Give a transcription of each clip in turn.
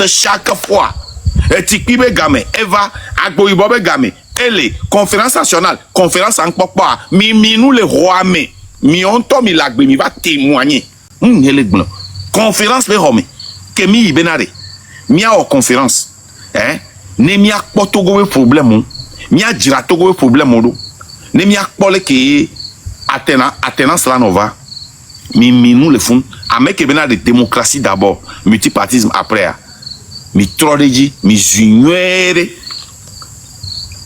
sorte chaque fois. Et Tikpibe Game, Eva, Agboibobe Game, elle, conférence nationale, conférence en Pokpa, nous les rois, mais, on tombe, il va témoigner. Conférence, les hommes, que mi benare, mi a conférence, hein, ne mi a potogo problème, mi a giratogo problème, ne mi a pole que Athénas la nova, nous le font, avec de démocratie d'abord, multipartisme après, mi trodeji, mi juniere,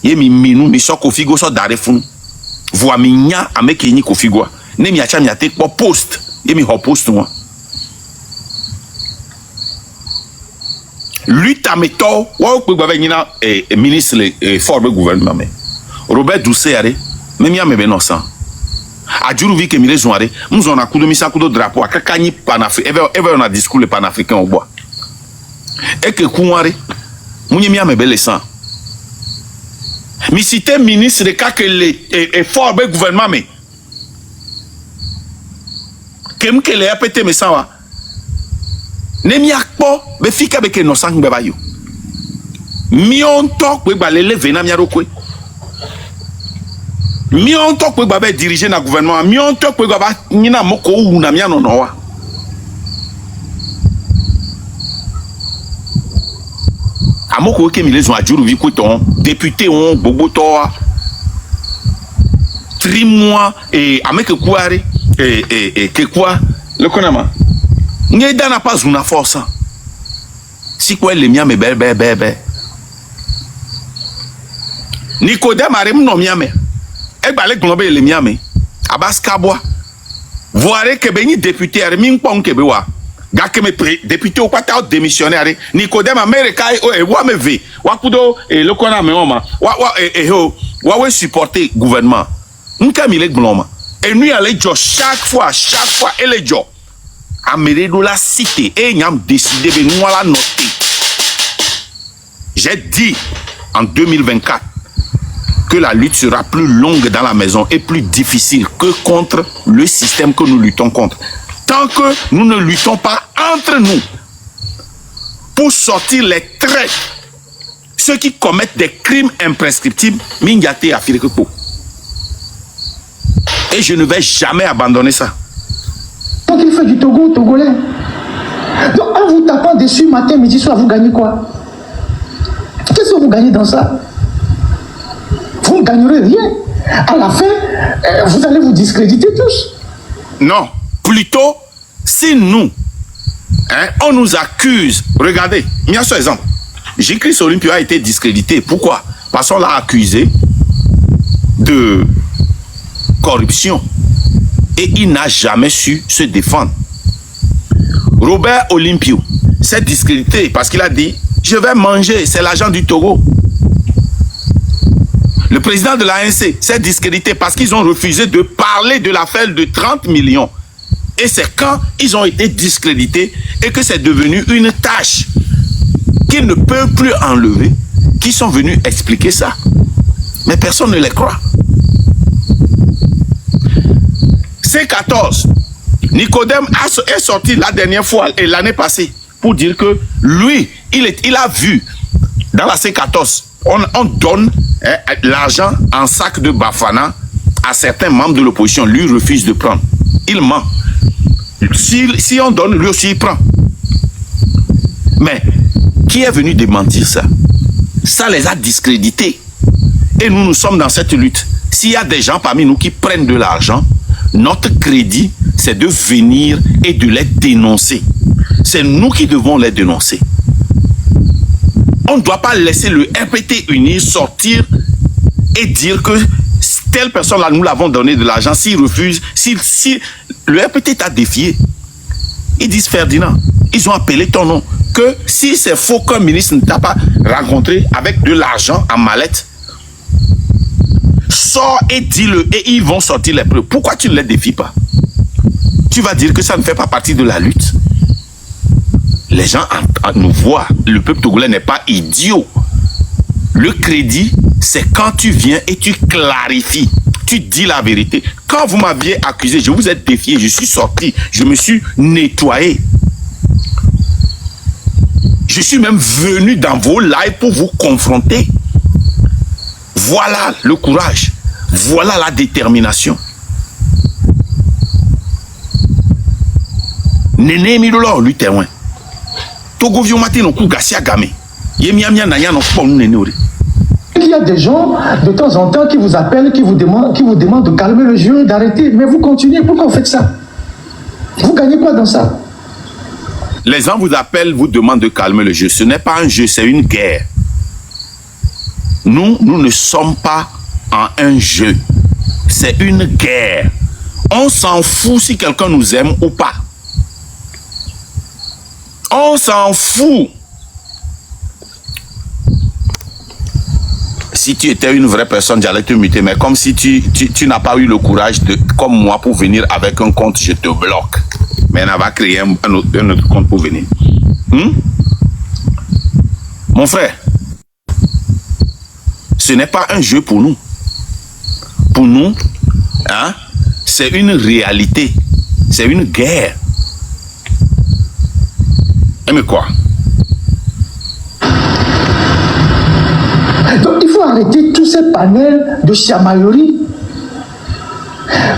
ye mi so kofigo so dare fun, voa mi nya avec ni kofigo, ne mi acha mi ate po post, ye mi ho post moi. Lui tameto, wa ko gba nyina ministre fort be gouvernement me. Robert Doucet are, me mi amebe no san. Adjuru vi ke mi les zoare, nous on a kudo misa kudo drapeau akakani panafricain, ever on a discours le panafricain au bois. Et que kouare, mounye mi amebe le sang. Mi cité ministre de ka que le fort be gouvernement me. Kem ke le apete me sang wa. Ne mi akpo be fika be ke no sang be ba yo. Mi on tok be ba le vena mi arokwe. Mi on tok pe gba be diriger na gouvernement, mi on tok pe gba nyina moko wu na mi anono wa. Amoko ke mi les ont adjuru vi ko ton député on gbogbo to wa. 3 mois et ameke kuare ke kwa le konama. Nge dana pas una force. Si quoi le mia me be. Nicodème arem no mia me. Et bah les globes les miami abas kabwa voire que beni député armin pon que bewa ga que me député au pata démissionnaire Nicodème America et wa me ve wa kudo et le kona me oma wa we supporter gouvernement nka mi les gloma et nous aller jo chaque fois et les jo amere de la cité et nyam décider de nous la noter. J'ai dit en 2024 que la lutte sera plus longue dans la maison et plus difficile que contre le système que nous luttons contre. Tant que nous ne luttons pas entre nous pour sortir les traits, ceux qui commettent des crimes imprescriptibles, Mingate Afirikeko. Et je ne vais jamais abandonner ça. Donc il fait du Togo, Togolais. Donc en vous tapant dessus matin, midi, soir, vous gagnez quoi? Qu'est-ce que vous gagnez dans ça? Vous ne gagnerez rien. À la fin, vous allez vous discréditer tous. Non, plutôt, si nous, on nous accuse, regardez, il y a ce exemple. J-Christ Olympio a été discrédité. Pourquoi? Parce qu'on l'a accusé de corruption. Et il n'a jamais su se défendre. Robert Olympio s'est discrédité parce qu'il a dit, je vais manger, c'est l'argent du Togo. Le président de l'ANC s'est discrédité parce qu'ils ont refusé de parler de l'affaire de 30 millions. Et c'est quand ils ont été discrédités et que c'est devenu une tâche qu'ils ne peuvent plus enlever, qu'ils sont venus expliquer ça. Mais personne ne les croit. C14, Nicodème est sorti la dernière fois et l'année passée pour dire que lui, il a vu dans la C14, on donne l'argent en sac de Bafana à certains membres de l'opposition. Lui refuse de prendre. Il ment. Si on donne, lui aussi il prend. Mais qui est venu démentir ça? Ça les a discrédités. Et nous sommes dans cette lutte. S'il y a des gens parmi nous qui prennent de l'argent, notre crédit, c'est de venir et de les dénoncer. C'est nous qui devons les dénoncer. On ne doit pas laisser le RPT uni sortir et dire que telle personne-là, nous l'avons donné de l'argent. S'il refuse, si le RPT t'a défié, ils disent Ferdinand, ils ont appelé ton nom. Que si c'est faux qu'un ministre ne t'a pas rencontré avec de l'argent en mallette, sors et dis-le et ils vont sortir les preuves. Pourquoi tu ne les défies pas? Tu vas dire que ça ne fait pas partie de la lutte. Les gens nous voient. Le peuple togolais n'est pas idiot. Le crédit, c'est quand tu viens et tu clarifies. Tu dis la vérité. Quand vous m'aviez accusé, je vous ai défié, je suis sorti, je me suis nettoyé. Je suis même venu dans vos lives pour vous confronter. Voilà le courage. Voilà la détermination. Néné Milolo, lui témoin. Togo vieux matin, on coupe Gassia Gamé. Yemiamia Naya, on coupe néné. Il y a des gens, de temps en temps, qui vous appellent, qui vous demandent de calmer le jeu, d'arrêter. Mais vous continuez. Pourquoi vous faites ça? Vous gagnez quoi dans ça? Les gens vous appellent, vous demandent de calmer le jeu. Ce n'est pas un jeu, c'est une guerre. Nous ne sommes pas en un jeu. C'est une guerre. On s'en fout si quelqu'un nous aime ou pas. On s'en fout. Si tu étais une vraie personne, j'allais te muter. Mais comme si tu n'as pas eu le courage de, comme moi, pour venir avec un compte, je te bloque. Mais on va créer un autre compte pour venir. Mon frère, ce n'est pas un jeu pour nous. Pour nous, hein, c'est une réalité. C'est une guerre. Mais quoi? Donc il faut arrêter tous ces panels de chamaillerie.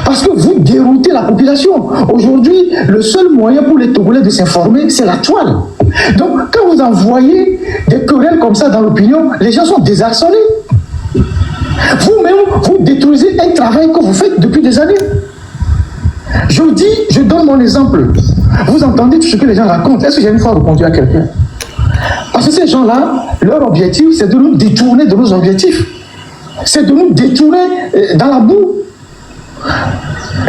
Parce que vous déroutez la population. Aujourd'hui, le seul moyen pour les Togolais de s'informer, c'est la toile. Donc quand vous envoyez des querelles comme ça dans l'opinion, les gens sont désarçonnés. Vous-même, vous détruisez un travail que vous faites depuis des années. Je donne mon exemple. Vous entendez tout ce que les gens racontent. Est-ce que j'ai une fois répondu à quelqu'un? Parce que ces gens-là, leur objectif, c'est de nous détourner de nos objectifs. C'est de nous détourner dans la boue.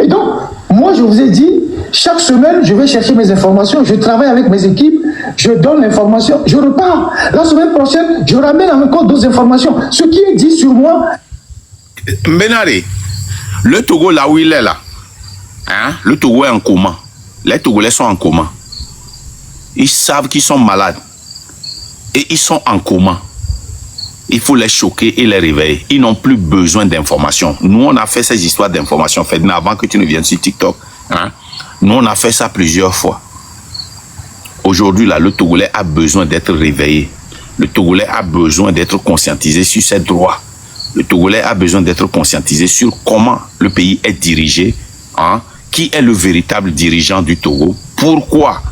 Et donc, moi, je vous ai dit, chaque semaine, je vais chercher mes informations, je travaille avec mes équipes, je donne l'information, je repars. La semaine prochaine, je ramène encore d'autres informations. Ce qui est dit sur moi... Benari, le Togo, là où il est là, hein, le Togo est en coma. Les Togolais sont en coma. Ils savent qu'ils sont malades. Et ils sont en coma. Il faut les choquer et les réveiller. Ils n'ont plus besoin d'informations. Nous, on a fait ces histoires d'informations, Ferdinand, avant que tu ne viennes sur TikTok. Hein? Nous, on a fait ça plusieurs fois. Aujourd'hui, là, le Togolais a besoin d'être réveillé. Le Togolais a besoin d'être conscientisé sur ses droits. Le Togolais a besoin d'être conscientisé sur comment le pays est dirigé. Hein? Qui est le véritable dirigeant du Togo? Pourquoi?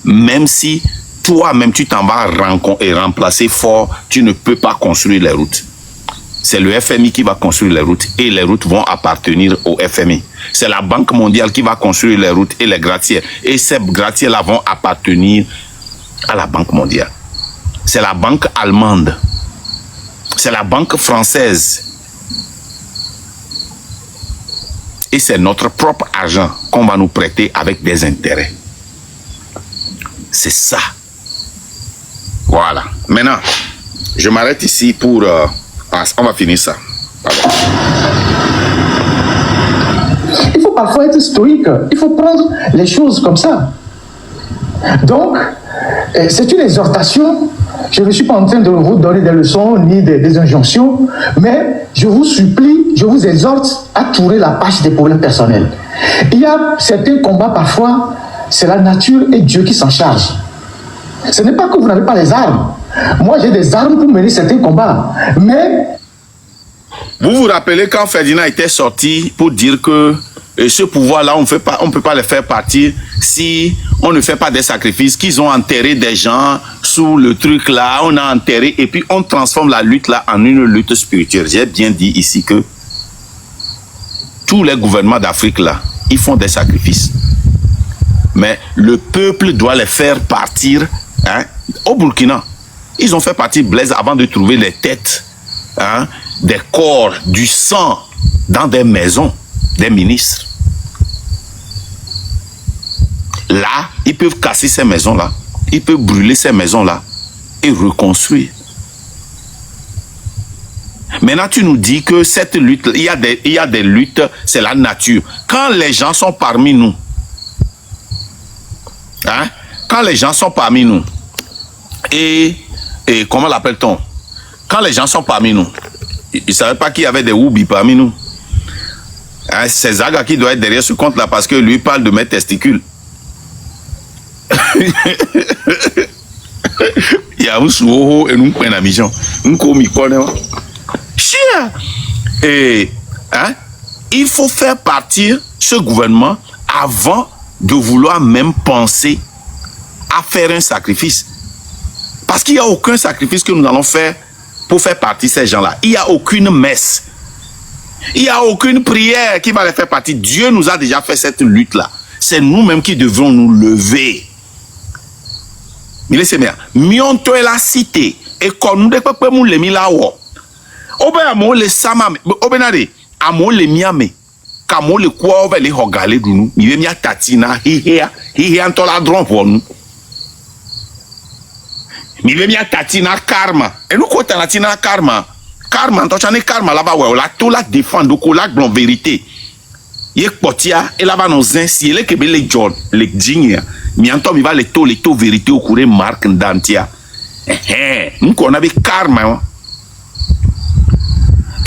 Même si toi-même, tu t'en vas remplacer fort, tu ne peux pas construire les routes. C'est le FMI qui va construire les routes et les routes vont appartenir au FMI. C'est la Banque mondiale qui va construire les routes et les gratte-ciels. Et ces gratte-ciels-là vont appartenir à la Banque mondiale. C'est la banque allemande. C'est la banque française. Et c'est notre propre argent qu'on va nous prêter avec des intérêts. C'est ça. Voilà. Maintenant, je m'arrête ici pour... on va finir ça. Pardon. Il faut parfois être stoïque. Il faut prendre les choses comme ça. Donc, c'est une exhortation. Je ne suis pas en train de vous donner des leçons ni des injonctions, mais je vous supplie, je vous exhorte à tourner la page des problèmes personnels. Il y a certains combats parfois, c'est la nature et Dieu qui s'en charge. Ce n'est pas que vous n'avez pas les armes. Moi, j'ai des armes pour mener certains combats. Mais... Vous vous rappelez quand Ferdinand était sorti pour dire que ce pouvoir-là, on ne peut pas le faire partir si on ne fait pas des sacrifices, qu'ils ont enterré des gens sous le truc là, on a enterré et puis on transforme la lutte là en une lutte spirituelle. J'ai bien dit ici que tous les gouvernements d'Afrique là, ils font des sacrifices. Mais le peuple doit les faire partir. Hein? Au Burkina, ils ont fait partir Blaise avant de trouver les têtes, hein, des corps, du sang dans des maisons des ministres. Là, ils peuvent casser ces maisons-là, ils peuvent brûler ces maisons-là et reconstruire. Maintenant, tu nous dis que cette lutte, il y a des luttes, c'est la nature. Quand les gens sont parmi nous, hein, quand les gens sont parmi nous, et comment l'appelle-t-on? Quand les gens sont parmi nous, ils ne savaient pas qu'il y avait des Woubi parmi nous. Hein, c'est Zaga qui doit être derrière ce compte-là parce que lui parle de mes testicules. Il y a un sou et nous prenons la mission. Nous commis quoi, chien. Et, hein, il faut faire partir ce gouvernement avant de vouloir même penser à faire un sacrifice. Parce qu'il n'y a aucun sacrifice que nous allons faire pour faire partir ces gens-là. Il n'y a aucune messe. Il n'y a aucune prière qui va les faire partir. Dieu nous a déjà fait cette lutte-là. C'est nous-mêmes qui devrons nous lever. Mais laissez-moi. Mionto est la cité. Et quand nous découpons les milawo. Obe amo le sama. Obe nade. Amo le miame. Kamo le kwa over le hogale dunu. Miwe mia tatina. Hihe antola dron pour nous. Miwe mia tatina karma. Et nous côté la tina karma. Karma, t'as karma là-bas, ouais, la tout la défend, donc la blanc vérité. Yek potia, et là-bas, nos ainsi, les kebe les John, les dignes, miantom, il va les taux vérité au courant marque d'antia. Nous qu'on avait karma, hein.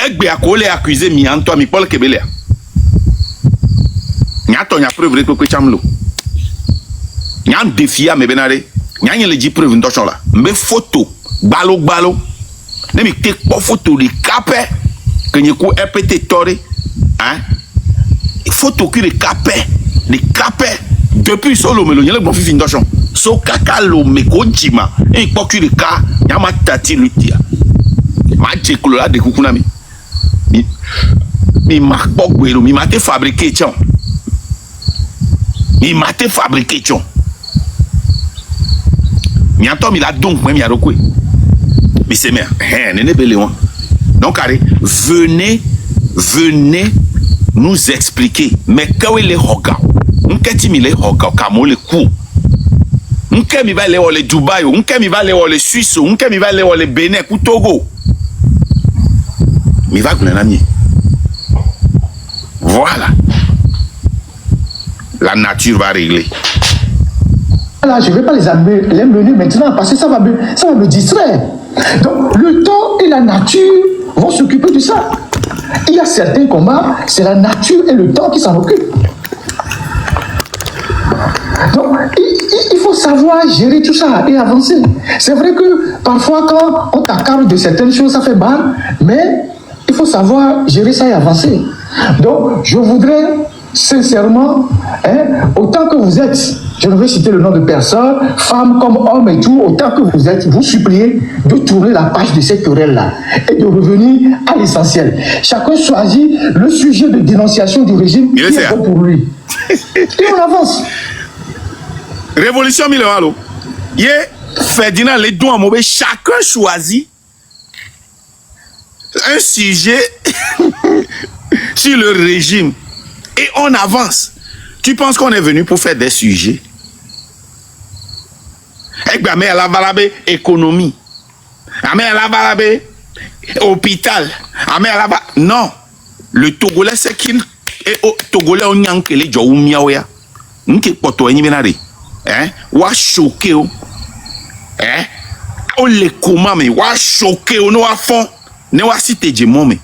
Ekbe a collé accusé miantom, mi Paul kebe là. Nyato nya preuve que chamlo. Nyan défia me benare. Nyan le dit preuve n'tochon là. Mais photo, balo. Ne me take pas photo de capé que n'y ko rpt toré hein photo qui de capé depuis solo melo nyele bon fifi ndochon so kaka lo me ko jima e po ki de ka nya ma tati lutia ma jeklo la de kukuna mi ma po gwero mi ma te fabriquer chon mi ato mi la donc moi mi a rekwe. Mais c'est bien. Donc, allez, venez nous expliquer. Mais quand il est hoga, on qu'est-ce qu'il est hoga, comme le coup. On qu'est-ce qu'il va aller au Dubaï, on qu'est-ce qu'il va aller au Suisse, on qu'est-ce qu'il va aller au Bénin, ou Togo. Mais va qu'on ami. Voilà. La nature va régler. Là, je ne vais pas les mener maintenant parce que ça va me distraire. Donc, le temps et la nature vont s'occuper de ça. Il y a certains combats, c'est la nature et le temps qui s'en occupent. Donc, il faut savoir gérer tout ça et avancer. C'est vrai que parfois, quand on t'accable de certaines choses, ça fait mal, mais il faut savoir gérer ça et avancer. Donc, je voudrais sincèrement, autant que vous êtes, je ne vais citer le nom de personne, femmes comme hommes et tout, autant que vous êtes, vous suppliez de tourner la page de cette querelle-là et de revenir à l'essentiel. Chacun choisit le sujet de dénonciation du régime qui est bon pour lui. Et on avance. Révolution Milewalo. Ferdinand Ledouan Mobé, chacun choisit un sujet sur le régime. Et on avance. Tu penses qu'on est venu pour faire des sujets? Mais elle a valabé économie. Elle a valabé hôpital. Non. Le Togolais, c'est qu'il est au Togolais, on y a un kele jo miaoya. N'ke poto enyi benare. Wa choqué o. O le koma me wa choqué o no wa fond. Ne wa cité djemo me.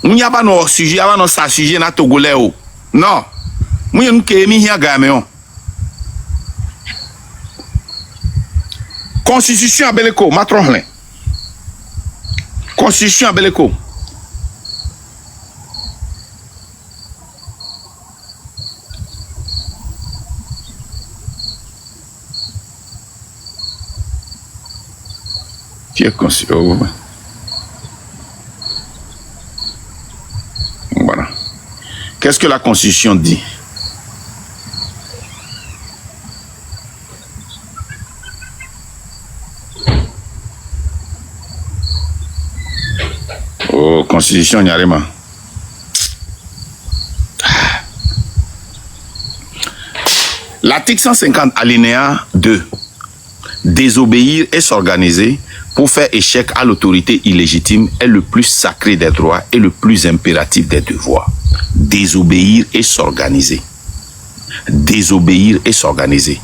On y a pas nos sujets, avant nos sujets na Togolais o. Non. Moi je n'ai mis rien gaméon. Constitution à Beleko, matron. Constitution à Beleko. Qui est constitution? Voilà. Qu'est-ce que la Constitution dit? Oh, Constitution, n'y a rien. L'article 150, alinéa 2. Désobéir et s'organiser pour faire échec à l'autorité illégitime est le plus sacré des droits et le plus impératif des devoirs. Désobéir et s'organiser. Désobéir et s'organiser.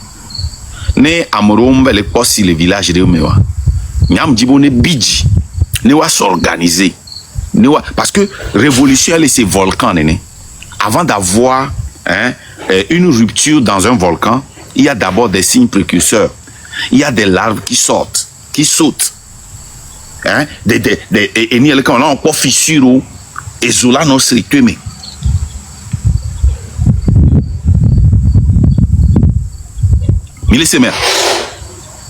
Ne amorombe le poste le village de Omewa. Nyam djibone bidji. Ne wa s'organiser. Parce que révolution, c'est volcan. Avant d'avoir une rupture dans un volcan, il y a d'abord des signes précurseurs. Il y a des larves qui sortent. qui saute. Hein? Et ni quand on a encore fissure et zola non strictement. Mais laissez-moi.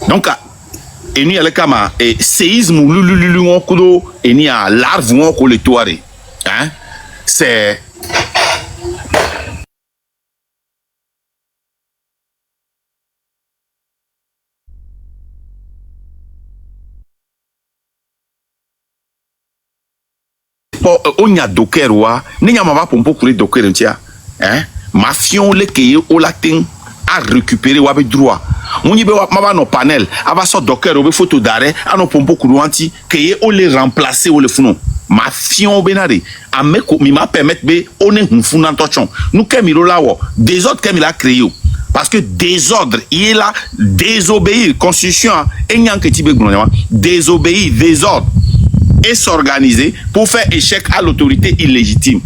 Donc, et ni kama et séisme lulu on kudo et ni a larve on ko le toare. Hein? C'est onya docker wa ni nyama ba pompo kure docker ntia hein mafion le keye o latin a récupérer wa be droit muni be wa maba no panel aba so docker o be photo d'arrêt a no pompo kure anti keye o le remplacer o le funo mafion benade a me ko mi ma permettre be on est hunfuna tochon nous kemiro la wo désordre kemila créé parce que désordre il est là désobéir constitution et nyan que ti be gnon désobéir désordre et s'organiser pour faire échec à l'autorité illégitime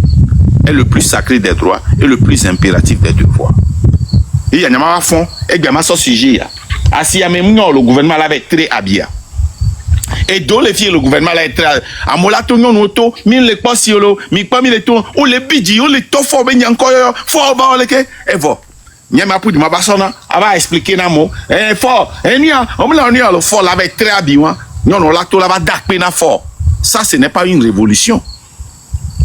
est le plus sacré des droits et le plus impératif des devoirs. Il y a un fond et bien ce sujet assis à même le gouvernement l'avait très habillé et dans les filles le gouvernement l'avait très à molato non auto mille les pas si mi pas mille tout ou les bidji ou les tofo ben encore fort ba le que et voilà nyama pour ma basona va expliquer na mo fort nia on l'a le fort l'avait très habillé non là tout là-bas dakpe na fort. Ça, ce n'est pas une révolution.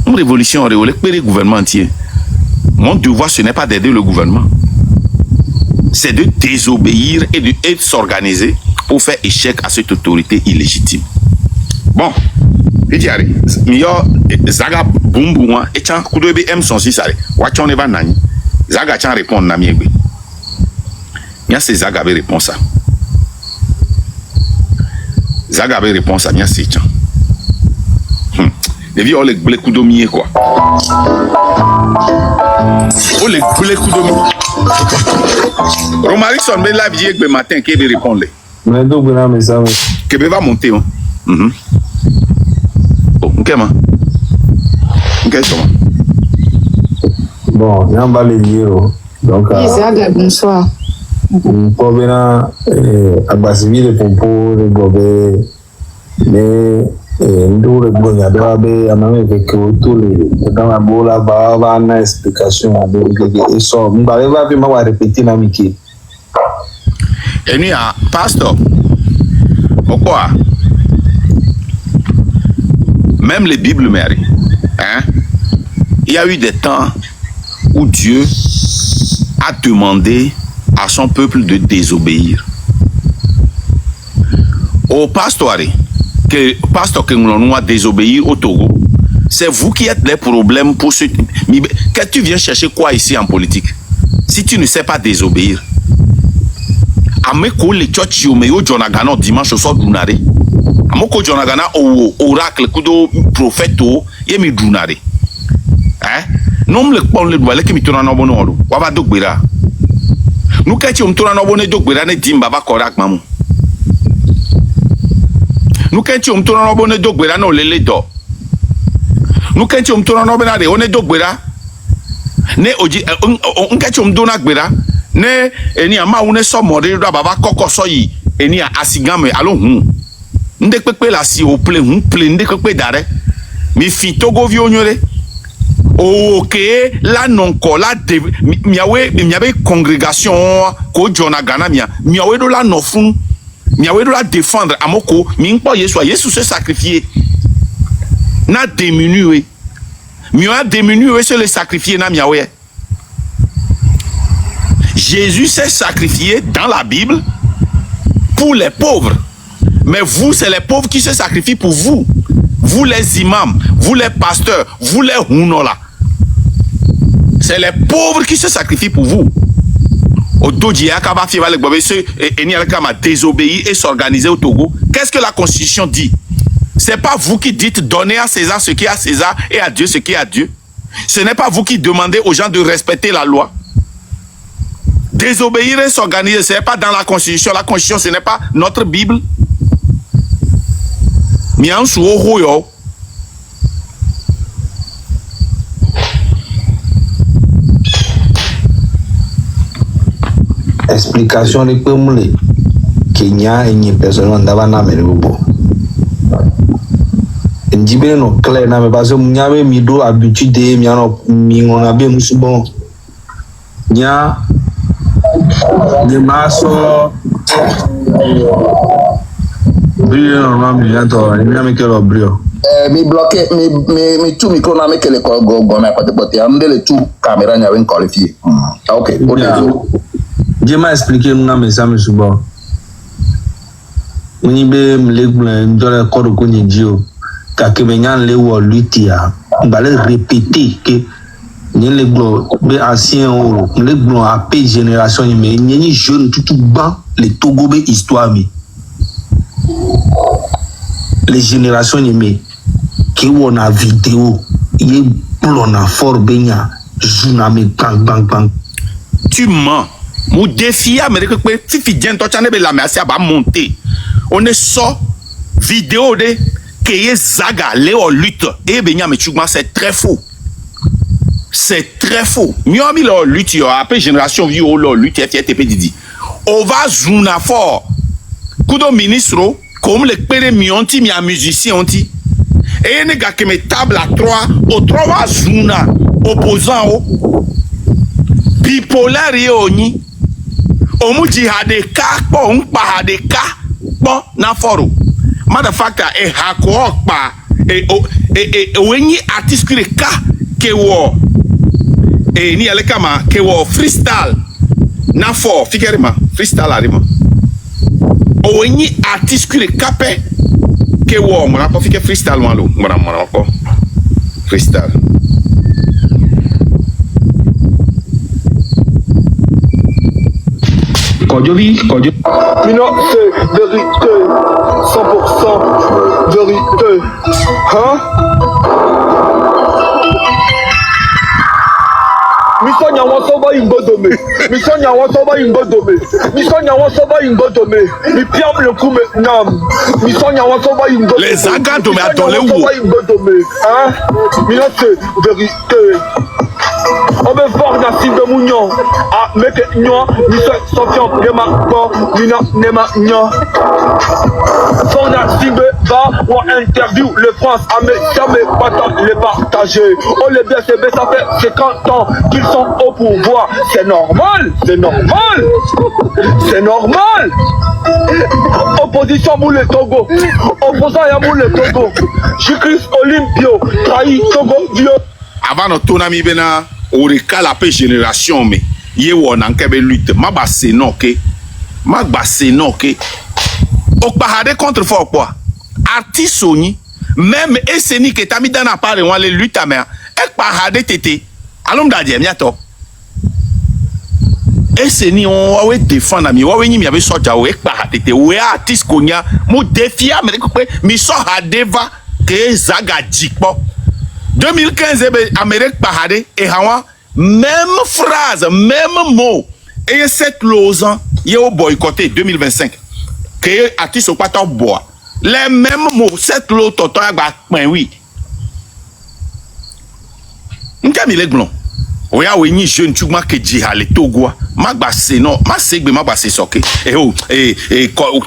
Une révolution, le gouvernement entier. Mon devoir, ce n'est pas d'aider le gouvernement. C'est de désobéir et de s'organiser pour faire échec à cette autorité illégitime. Bon, il dit, Zaga Bumbouma, et Tchan Koudouebe M. Sonsi Sare, Wachon Eva Nani, Zaga Tchan répond Namiegbe. Il y a ces Zaga avait réponse à. Zaga avait réponse à Nia Sechan. Les vieux ont les blés coups d'omier quoi. Oh les blés coups d'omier. Romaric son mais la vie le matin qui veut répondre. Mais donc là mais ça. Qui va monter hein. Oh ok man. Ok comment. Bon, il y a un balai donc. Zaga bonsoir. Pour venir à Bassivi de Pompo, de Gobé, mais nous le bon adobe à même avec tous les dans la bola va une explication avec et ça on va vraiment répéter la miki. Et nous à pasteur. Pourquoi? Même les Bibles Mary, hein? Il y a eu des temps où Dieu a demandé à son peuple de désobéir. Au pasteur que nous a désobéir au Togo, c'est vous qui êtes les problèmes pour ce... Que tu viens chercher quoi ici en politique? Si tu ne sais pas désobéir. Ameko le church yo me yo jonagana dimanche soir dunare. Amoko jonagana au oracle kudo prophète o yemi dunare. Hein? Non le pon le doit le ki mi tona no bono olu. Wa ba dogbera. Nous kati on tona no bono dogbera ne dimba ba korak mamu. Nous kati on tona no bono dogbera no lele do. Nous kati on tona no bena de on dogbera. Ne oji on kati on dona gbera. Ne eni ama une so mode do baba koko so yi eni asigame alo hu nde pepe la si o ple hu ple nde pepe dare mi fi togo vi onyore o ke la non ko la de miawe congrégation ko jona gana miawe do la no fun miawe do la défendre amoko mi npo Yesu se sacrifier na diminuer miawe diminuer se le sacrifier na miawe. Jésus s'est sacrifié dans la Bible pour les pauvres. Mais vous, c'est les pauvres qui se sacrifient pour vous. Vous les imams, vous les pasteurs, vous les hunola. C'est les pauvres qui se sacrifient pour vous. Désobéir et s'organiser au Togo. Qu'est-ce que la Constitution dit? C'est pas vous qui dites donnez à César ce qui est à César et à Dieu ce qui est à Dieu. Ce n'est pas vous qui demandez aux gens de respecter la loi. Désobéir et s'organiser, ce n'est pas dans la Constitution. La Constitution, ce n'est pas notre Bible. Explication de Pemule. Kenya enye personne ndaba na mere bobo. Njibe no clair na me parce que nyabe mi do habitude mi ano mi ngona be musubon. Nya ni maso brio no mi ato ni na me kelo brio. Mi bloqué mi tout micro na me kele ko go na pote amdele tout caméra nya wen qualifié. OK, Je m'a expliqué nous na me ça me subon. Ni be mlegble ndole ko ko ni dio. Kakemenyan le wo lutia mbale répéter que ni les glo be ancien o les glo a pe génération mais ni jeune tout ban les Togo be histoire mi les générations mais qui on a vidéo y plon na fort benya jouna me bang tu mens mon défi américain que si fidien toi chane be la merci ba monter on est so vidéo de que Zaga Léo lutte et Benyam Chugma c'est très faux. C'est très faux. Miomi lo lutte yo après génération vie o lo lutte FTP Didi. On va zouna fort. Kudo ministre comme les père mionti mi a musicien onti. Et ne gars que me table à 3 au 3 va zouna opposant au bipolaire yo ni. Omu jihadeka po on pa hadeka bon na foro. Motherfucker e hako pa wenyi artist kure ka ke wo ni ale kama ke wo freestyle na for fikerima freestyle arima o wenyi artist kure kape ke wo mara ko fike freestyle walo mara ko freestyle Kojo. Mina, c'est vérité, 100% vérité. Hein? Misonya wasoba ingodome. Misonya wasoba ingodome. Misonya wasoba ingodome. Mi piam le coup nam. Misonya wasoba ingodome. Les agadome adole wo. Hein? Mina, c'est vérité. On veut voir la cible de Mounion. Ah, mec, non, nous sommes champions de ma part, Mina, Nema, non. Pour la cible, va, ou interview, le France, à mes jamais pas les partager. Oh, les BCB, ça fait 50 ans qu'ils sont au pouvoir. C'est normal, c'est normal. C'est normal. Opposition pour le Togo. Opposant à pour le Togo. J'écris Olympio, trahi Togo, vieux. Avant notre tonami bena orika la pe génération mais ye wona nkebe lutte ma ba se no ke o parade contre fort quoi artiste oni même eseni que tami dans parler on les lutte mais e parade tété alom da die miato eseni on wa we défendre mi wa we nyi mi abe soja we parade tété we artiste konya mo défi amérique mi so hadeva que zaga jikpo 2015 Amérique parade et hawa même phrase même mot et cette lozan y au boycotté 2025 que artiste au pas bois les mêmes mots cette loi toto ba point oui nkami les blond oya we ni jeune tu ma ke jihale togwa magba se non ma segbe magba se soke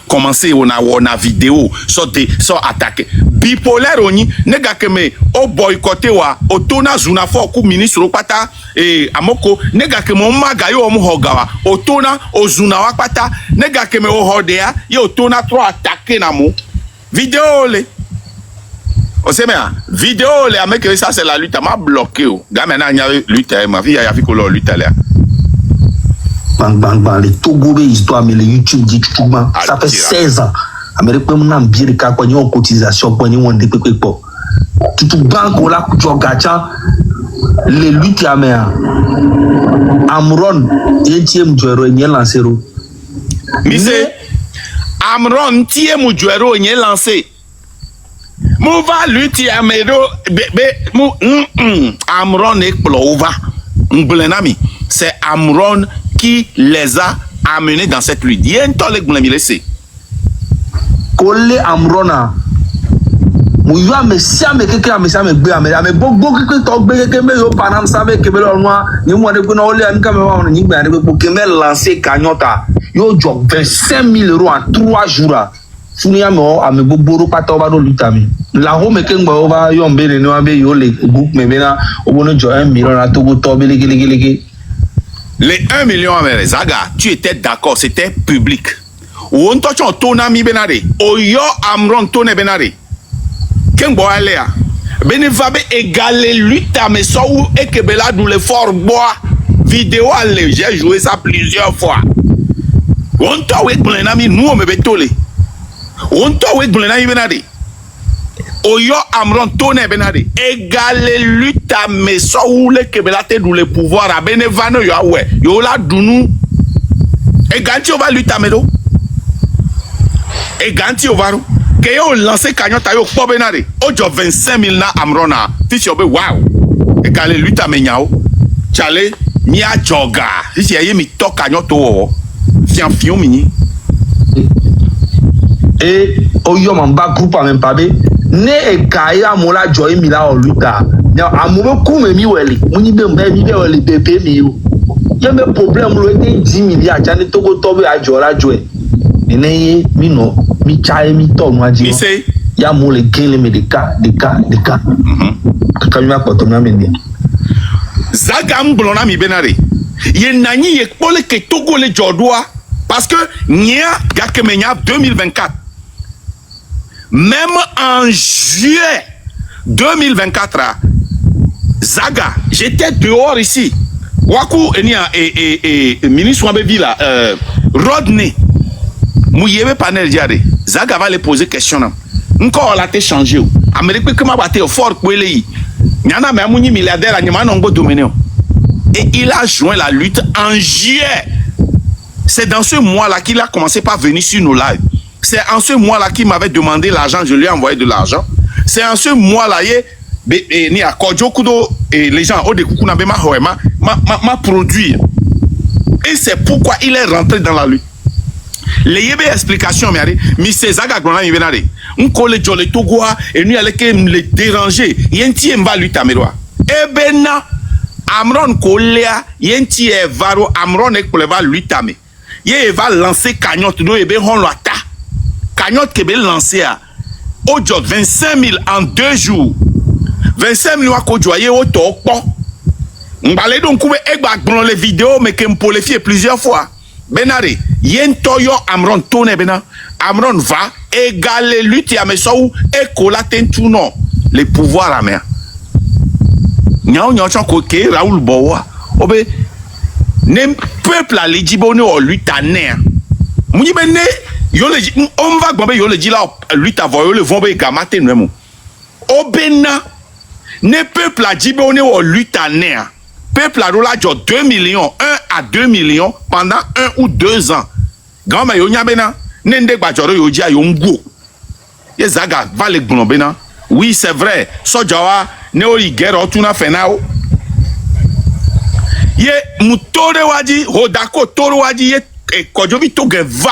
commencer on a vidéo so attaquer bipolaire oni nega ke me o boycotter wa otona zuna fo ku ministre pata amoko nega ke mo magayo o mu hogawa otona ozuna wa pata nega ke me o hodea ye otona tro attaquer na mo vidéo le o se mea vidéo le avec ça c'est la lutte m'a bloqué o ga maintenant nya lutte ma vie ya fi ko lo lutte là bang les Togo be histoire mais le YouTube dit tout ban ça fait 16 ans Amérique peut m'en bien ka ko nyon cotisation ko nyon de pepe po tout banque on la ku gacha les lutte ya mea Amron etième joueur n'y lancé ro mi se Amron tie mu joueur n'y lancé Mouva lutti amero Amron explova Mblenami c'est Amron qui les a amenés dans cette lutte yen to le gblemi laissé Kole Amrona Mouya me siame keke ame gbe ame bogo keke to gbe keke me yo panam sabe ke be lo nwa ni mo de kuna ole an ka me wa ni gbe ani bo ke me lancer kanyota yo job 25 000 € en 3 jours. Funia mo ame boboro pata oba do lutami. La home ken gba oba yo mbere no abe yo le groupe me bena obono jo 1 million na togo to be lege. Les 1 million amere Zaga, tu étais d'accord, c'était public. On touche en tonami benare. Oyo Amron tone benare. Ken bo alea. Benevabe égalé lutte à mes sous et que bela dou le fort bois. Vidéo allé, j'ai joué ça plusieurs fois. On t'a wek blenami nous on me betole. On t'a wek blenami benare. Oyo Amron tone benare. Égalé lutte à mes sous le que bela te dou le pouvoir à benevano yo ouais. Yo la dounou. Et ganti on va lutte à medo. Et ganti on va que yo lancé cagnotte yo po benare. Ojo 25 000 na Amrona. Fils yo be wow. Égalé lutte à menyao. Chale mia joga. Si yé mi to cagnotte o. Fian fion mini. Et oyo mamba groupe même pas be ne e kaya mola joy mi la o luta. Ya amugo kume mi weli. Muni be mi be weli pepe mi yo. Yembe problème lo ete 10 milliards jani togo tobe ajola joy. Nene mi no mi chae mi to no aji. Mi say ya mo le gele me de ka. Kamina poto na mende. Zaga mblona mi benare. Ye nani ye pole ke togo le jodua parce que nia gakemenya 2024. Même en juillet 2024 Zaga, j'étais dehors ici. Waku enia ministre Wambevi là Rodney Mouyebe panel diare. Zaga va les poser question là. Encore la té changé. Amérique que ma batte fort kwele yi. Nyana me amunyi milliardaire anyama nongo dominé. Et il a joint la lutte en juillet. C'est dans ce mois-là qu'il a commencé par venir sur nos lives. C'est en ce mois-là qu'il m'avait demandé l'argent, je lui ai envoyé de l'argent. C'est en ce mois-là, ni à Kodjokudo et les gens, m'a produit. Et c'est pourquoi il est rentré dans la lutte. Les yebe explications, mais c'est Zaga Grona Yivenare. On colle le Togoa et nous allons le déranger. Yenti mba lutte à Meroa. Ebena Amron Kolea, Yenti Varo, Amron Ekoleva lutte à me. Ye va lancer cagnotte, nous ebe on l'ata. Cagnotte qui est lancé à Ojo 25 000 en 2 jours. 25 000 à Kodjoye au Tokpo. M'balé donc couvre egba dans les vidéos mais que m'po les fier plusieurs fois. Benare, yen toyo Amron tone bena. Amron va égaler lutte à mes sous et colaten tout non. Les pouvoirs à mer. Nyao nyao chan koke Raoul Bowa. Obe nem peuple à l'Edjibone ou lutte à ner. Mouni bene yo le on va gombe yo le dit là lutte à voyo le vombe gamate nous. Obena ne peuple à Djibone ou lutte à ner. Peuple à rola 2 millions, 1 à 2 millions pendant 1 ou 2 ans. Gamba yo nyabena nende gbajoro yo dia yo mgo. Ye Zaga va le gbonbena. Oui, c'est vrai. Sojawa ne o igero tuna fenao. Ye mutore waji hodako toro waji ye kojobi toge va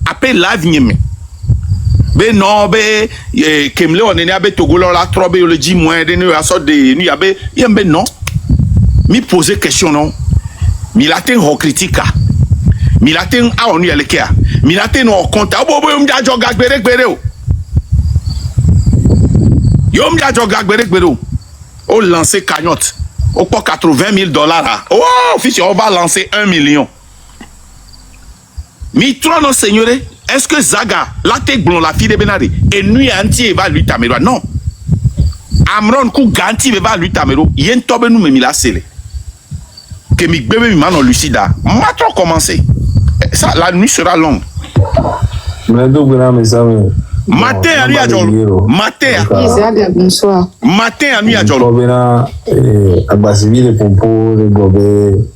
appel live nyeme. Be non be kemle onene abe togolo la trobe yo le di moins de ne aso de ni abe yembe non. Mi poser question non. Mi latin ho critica. Mi latin a onu yelekea. Mi latin no konta obo yo mja joga gbere o. Yo mja joga gbere o. O lancer cagnotte. Au pas 80 000 $. Oh, fils, on va lancer 1 million. Mi trono seigneur, est-ce que Zaga, la tête blonde, la fille de Benari, et nuit entière va lui tamer? Non. Amron kou ganti va lui tamer. Yen tobe nous me mi la sele. Que mi bébé mi mano lucida. Ma trop commencé. Ça, la nuit sera longue. Matin à nuit à Jolo. Matin à bonsoir. Matin à nuit à Jolo. Gobena agbasivile pompo le gobe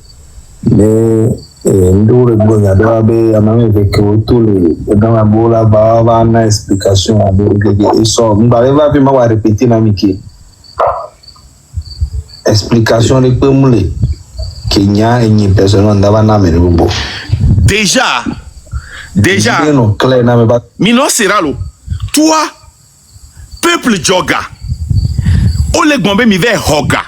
ne ndure gbonya do abe amame veke otole dans la bola ba na explication abe gege so mbale va bi ma wa répéter na miki explication le pemule Kenya enyi personne ndaba na merebo déjà non clair na me ba Mino Seralo. Toi, peuple Djoga, on les gombe mi ve hoga.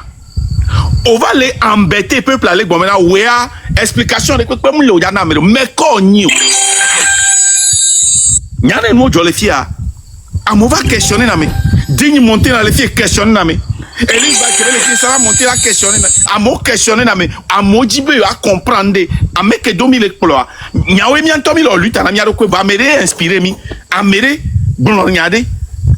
On va les embêter, peuple à les gombe na wea explication de quoi me le yana me mais ko nyi nyane no jole fia amova questionner na me digne monter dans les filles questionner na me Elise va créer les filles ça va monter la questionner amo questionner na me amo jibe a comprendre ameke 2000 exploit nyawe mi antomi lo luta na mi aro ko ba mere inspirer mi amere blonyade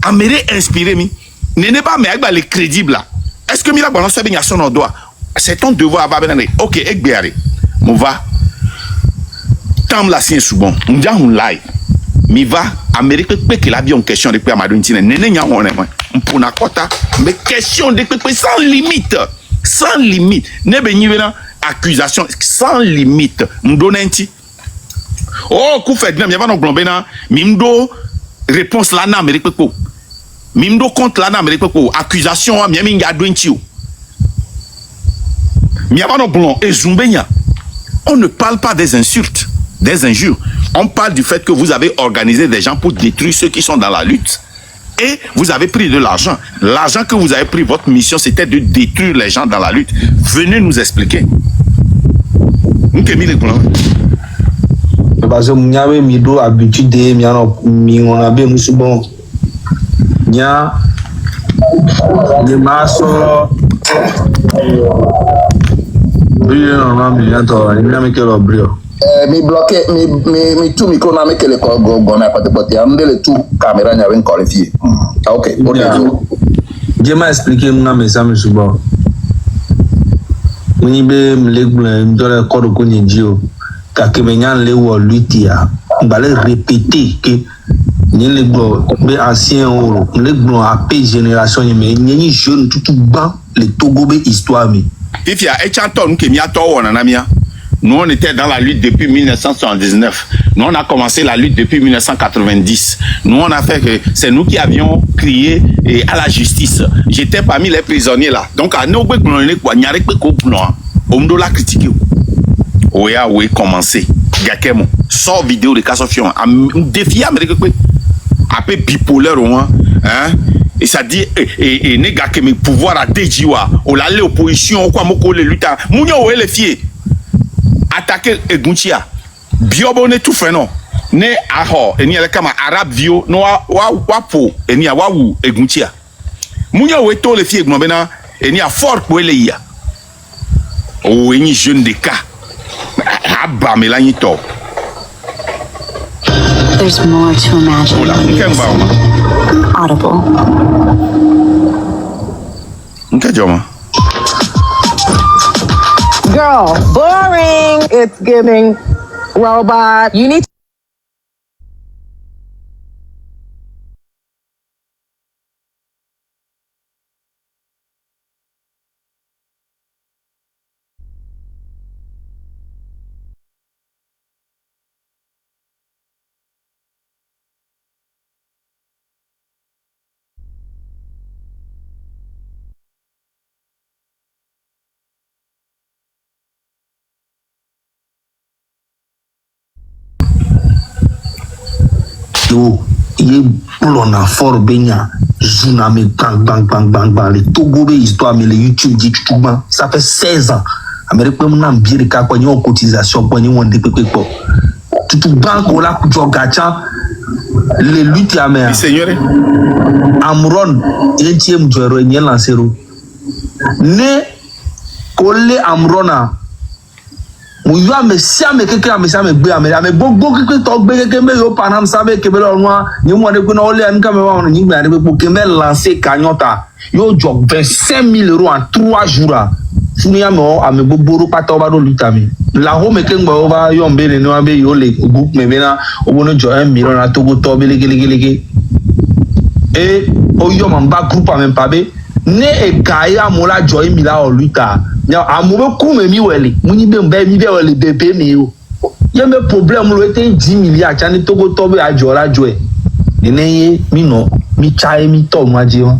amere inspirer mi nene ba me agba les crédibles là est-ce que mi la balance fait bien son doigt c'est ton devoir à ben OK ekbeare mon va tam la sien souvent on dit on live mi va Amérique pe que la bien en question de pe amadou ntine nene nya on pour na kota mais question de pe sans limite ne be nyivena accusation sans limite m'donenti oh ku fait bien mi va no glombe na mi mdo réponse là na Amérique pe ko mi mdo compte là na Amérique pe ko accusation mi mi ngado ntio mi va no blon et zumbenya on ne parle pas des insultes des injures. On parle du fait que vous avez organisé des gens pour détruire ceux qui sont dans la lutte. Et vous avez pris de l'argent. L'argent que vous avez pris, votre mission, c'était de détruire les gens dans la lutte. Venez nous expliquer. Parce que nous avons mis l'habitude de nous avons mis bon. Nous mi bloqué mi tout micro na me kele ko go na pati am de le tout caméra nya wen qualifié OK bon je m'a expliqué na me ça me suba muni be mlegble ndole ko ko ni dio ka ke be nyan le wo lutia mbale répéter que ni le gbo be ancien oro le gbo a pe génération ni ni jeune tout ban le Togo be histoire mi if ya e chanton ke mi ato wona na mia. Nous, on était dans la lutte depuis 1979. Nous, on a commencé la lutte depuis 1990. Nous, on a fait que c'est nous qui avions crié à la justice. J'étais parmi les prisonniers là. Donc, à nous, on doit critiquer. Oui, oui, commencer. Gakemo. Sort vidéo de Cassation. Défi américain. Après bipolaire au moins. Hein? Et ça dit, et néga que mes pouvoirs à Dejiwa. On l'a l'opposition, quoi, moko les luttants. Mounio, les filles. Attaquer Egunchia biobone tout fait non ne aho eni ele kama arab vio no wapo eni awawu Egunchia munyo we to le fie egno bena eni a fort ko ele ya o eni jeune de cas aba melani to there's more to imagine audible nkajoma. Girl, boring. It's giving robot. You need to yo ye plona fort benya zuna me bang le Togo be histoire mais le YouTube dit tout ban ça fait 16 ans Amérique même nan bier ka ko nyon cotisation ko nyon de pepe ko tout ban ko la ku gacha le lutte ya me Seigneur Amron yetième joro nyen lancero ne ko le Amrona mu yo ame si ame keke ame si ame gbe ame gbogbo keke to gbe keke me yo panam sabe kebe lo nwa ni mo de ko na ole an ka me wa ni gbe ade pe ke me lancer kanyota yo job 25 000 € en 3 jours funi ame o ame gbogbo pata oba do lutami la ho me ke ngba oba yo mbe ni no abe yo le group me na obo no jo 1 million na Togo to be lege e o yo mamba group ame pabe ne e kaya mola jo 1 million o luta ya amobe kume mi wele muni be mbe mi be wele bebe mi o ye me problem lo ete 10 million chani Togo to be ajola joe nene mi no mi chai mi to maji o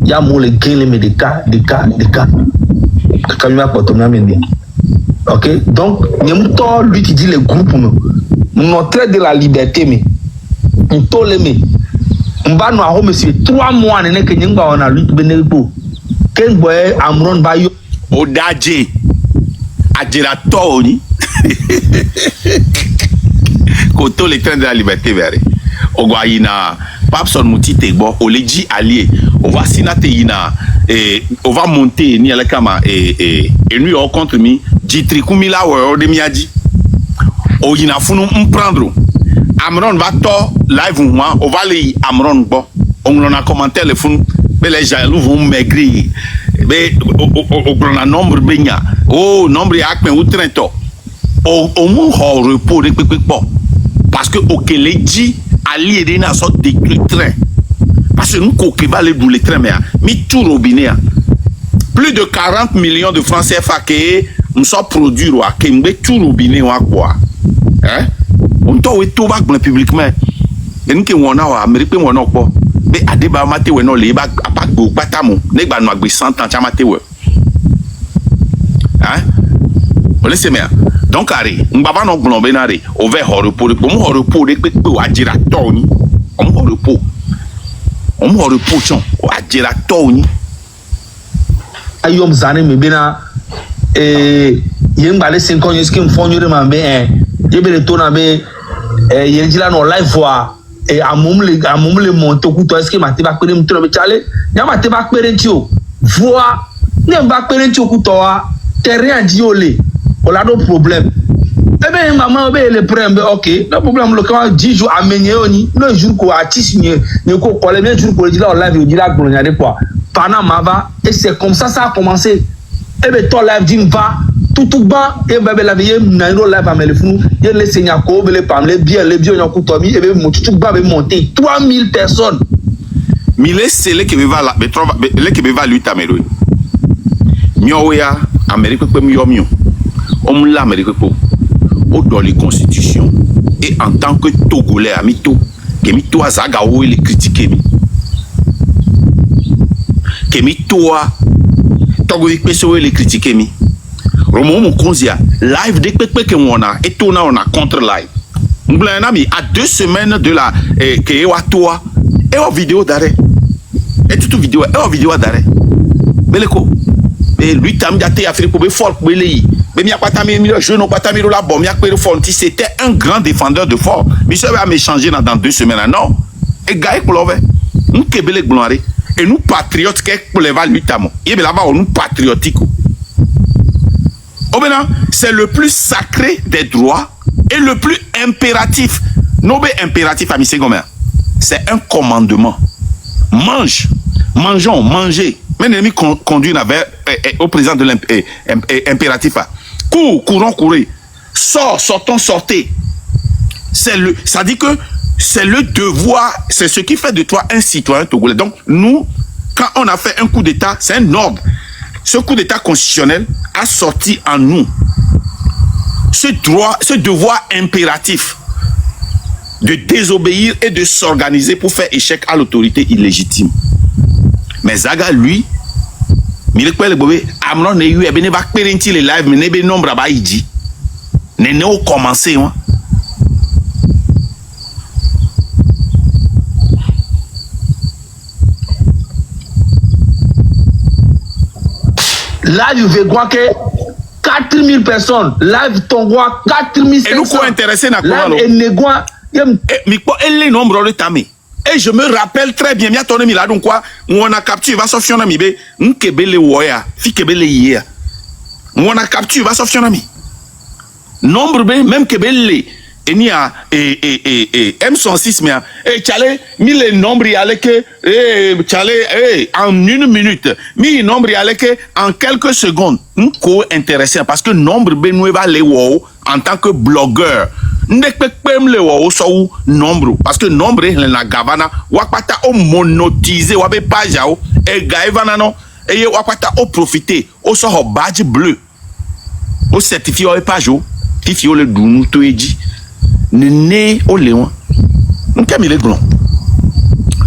ya mo le gele me de ka mi ma poto na mende. OK, donc nyem to lui qui dit le groupe notre de la liberté me to le me mba no aho me si 3 mois nene ke nyemba ona lui bene po ken boy Amron ba yo Odaje Ajira Tony Koto le train de la liberté verre. Ogwa yina Papson Moutite bo oleji allié. On va sinate yina on va monter ni alakama et nous on contre mi Jitri kumila o de miaji. O yina funu prendre. Amron va to live moi, on va les Amron bo. On en a commenté le funu. Mais les jaloux vont maigrir. Mais au nombre benya. Oh nombre yak mais ou trento. Au moins au repos de parce que au Kélé dit Ali et Dena sont détruits train parce que nous coqueba les boules train mais tout robinet plus de 40 millions de francs CFA que nous sommes produits ou que nous tout robinet ou quoi hein on doit tout bac publiquement et nous qui on a Amérique on a quoi mais à débat maté ou non les bac à pas go patamo ne ba no agbe 100 ans chamate ouais hein on laisse mais donc ari ngaba no glombe na re over repos de mo repos de pe o ajira toni o repos chon o ajira toni ayom zane me bena yen bale 5 ans skim fonyo de mambe yebele to na be yen jila no live wa amumle monto kuto eske mate ba pere mtro be chale nya mate ba pere ntio voa ne ba pere ntio kuto wa terrain diole on a d'autres problèmes. Eh bien, maman, le problème, ok. Le problème, le quand 10 jours à Ménéoni, le jour qu'on a tissé, le coup, le jour qu'on dit là, on l'a vu, là, on a dit quoi. Pendant Mava, et c'est comme ça a commencé. Eh bien, ton live dit va, tout bas, et bien, la vie, naïro live à Melefou, il y a les seigneurs, les pam, les biens, on coutomi, et bien, tout bas, monter 3000 personnes. Mille, c'est le qui va là, le qui va lui tamer. Mioya, Amérique, comme Mio. On l'Amérique pour dans les constitutions et en tant que Togolais à Mito que Mito a Zagaou et les critiquer que Mito a Togolais et les critiquer mi Romo Mokonzia live dès que on a et on a contre live M'blana à 2 semaines de la que Ewatoa et en vidéo d'arrêt et toute vidéo et en vidéo d'arrêt Beleko et lui tam daté Afrique pour folk belé c'était un grand défendeur de fort. Michel va m'échanger dans 2 semaines. Non. Et gars, nous kebele gloire et nous patriotes pour les valeurs tamo. Et bien là-bas, nous patriotiques. C'est le plus sacré des droits et le plus impératif. Nobe impératif à Misegomer. C'est un commandement. Mange, mangeons, mangez. Même l'ennemi conduit au président de l'impératif. Courons, courez. Sortons, sortez. Ça dit que c'est le devoir, c'est ce qui fait de toi un citoyen togolais. Donc, nous, quand on a fait un coup d'État, c'est un ordre. Ce coup d'État constitutionnel a sorti en nous ce devoir impératif de désobéir et de s'organiser pour faire échec à l'autorité illégitime. Mais Zaga, lui, il Amron ne eu ebene va perenti les live mais nebe nombre ba iji ne au commencer hein là je vais croire que 4000 personnes live tongoa 4500 et nous quoi intéressé na quoi et négoa mais quoi les nombres le tamé. Et je me rappelle très bien, mi là donc quoi, on a capturé, va sortir un ami, nkebele woya, fi kebele yea. On a capturé, va sortir un ami. Nombre B, même kebele, et ni a, M106, mais, tchale, mi le nombre y allait que, tchale, en 1 minute, mi nombre y allait que, en quelques secondes, n'ko intéressant, parce que nombre B nous va les wow, en tant que blogueur. Nombre parce que nombre la gavana wakata o monétiser wabe page o e gaivana non et wakata o profiter o so badge bleu o certifié o page o fifi o le dunu to eji ne o leon nka mi le glon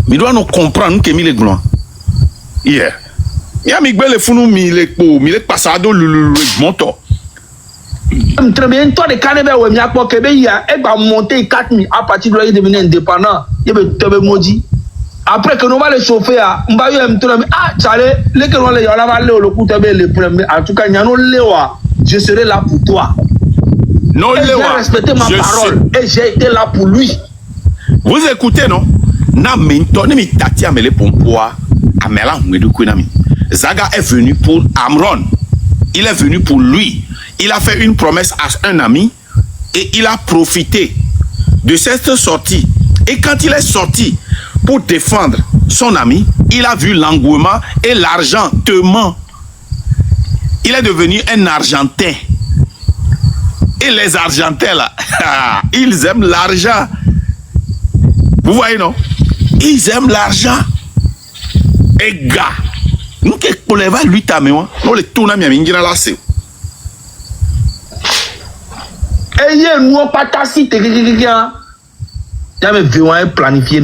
mi doit nous comprendre que mi le glon yeah ya mi gbele funu mi le po mi le passado le monto. Très bien, toi, les canets, il y a quoi que il y a monté 4000 à partir de là, il devient indépendant. Il y a maudit. Après que nous allons les chauffer, on va y aller, les que nous allons aller au coup, le premier. En tout cas, je serai là pour toi. Non, Et j'ai Léwa, respecté ma je parole. Et j'ai été là pour lui. Vous écoutez, non? Na minto ne mi tati amele pompoa amela ngweduku na mi. Zaga est venu pour Amron. Il est venu pour lui. Il a fait une promesse à un ami et il a profité de cette sortie. Et quand il est sorti pour défendre son ami, il a vu l'engouement et l'argent tement. Il est devenu un Argentin. Et les Argentins là, ils aiment l'argent. Vous voyez, non? Ils aiment l'argent. Et gars, nous qui collèvons lui taméwa, nous les tournons à mingina là c'est. Et hier, nous, pas tacite. Il y a mes violents planifiés.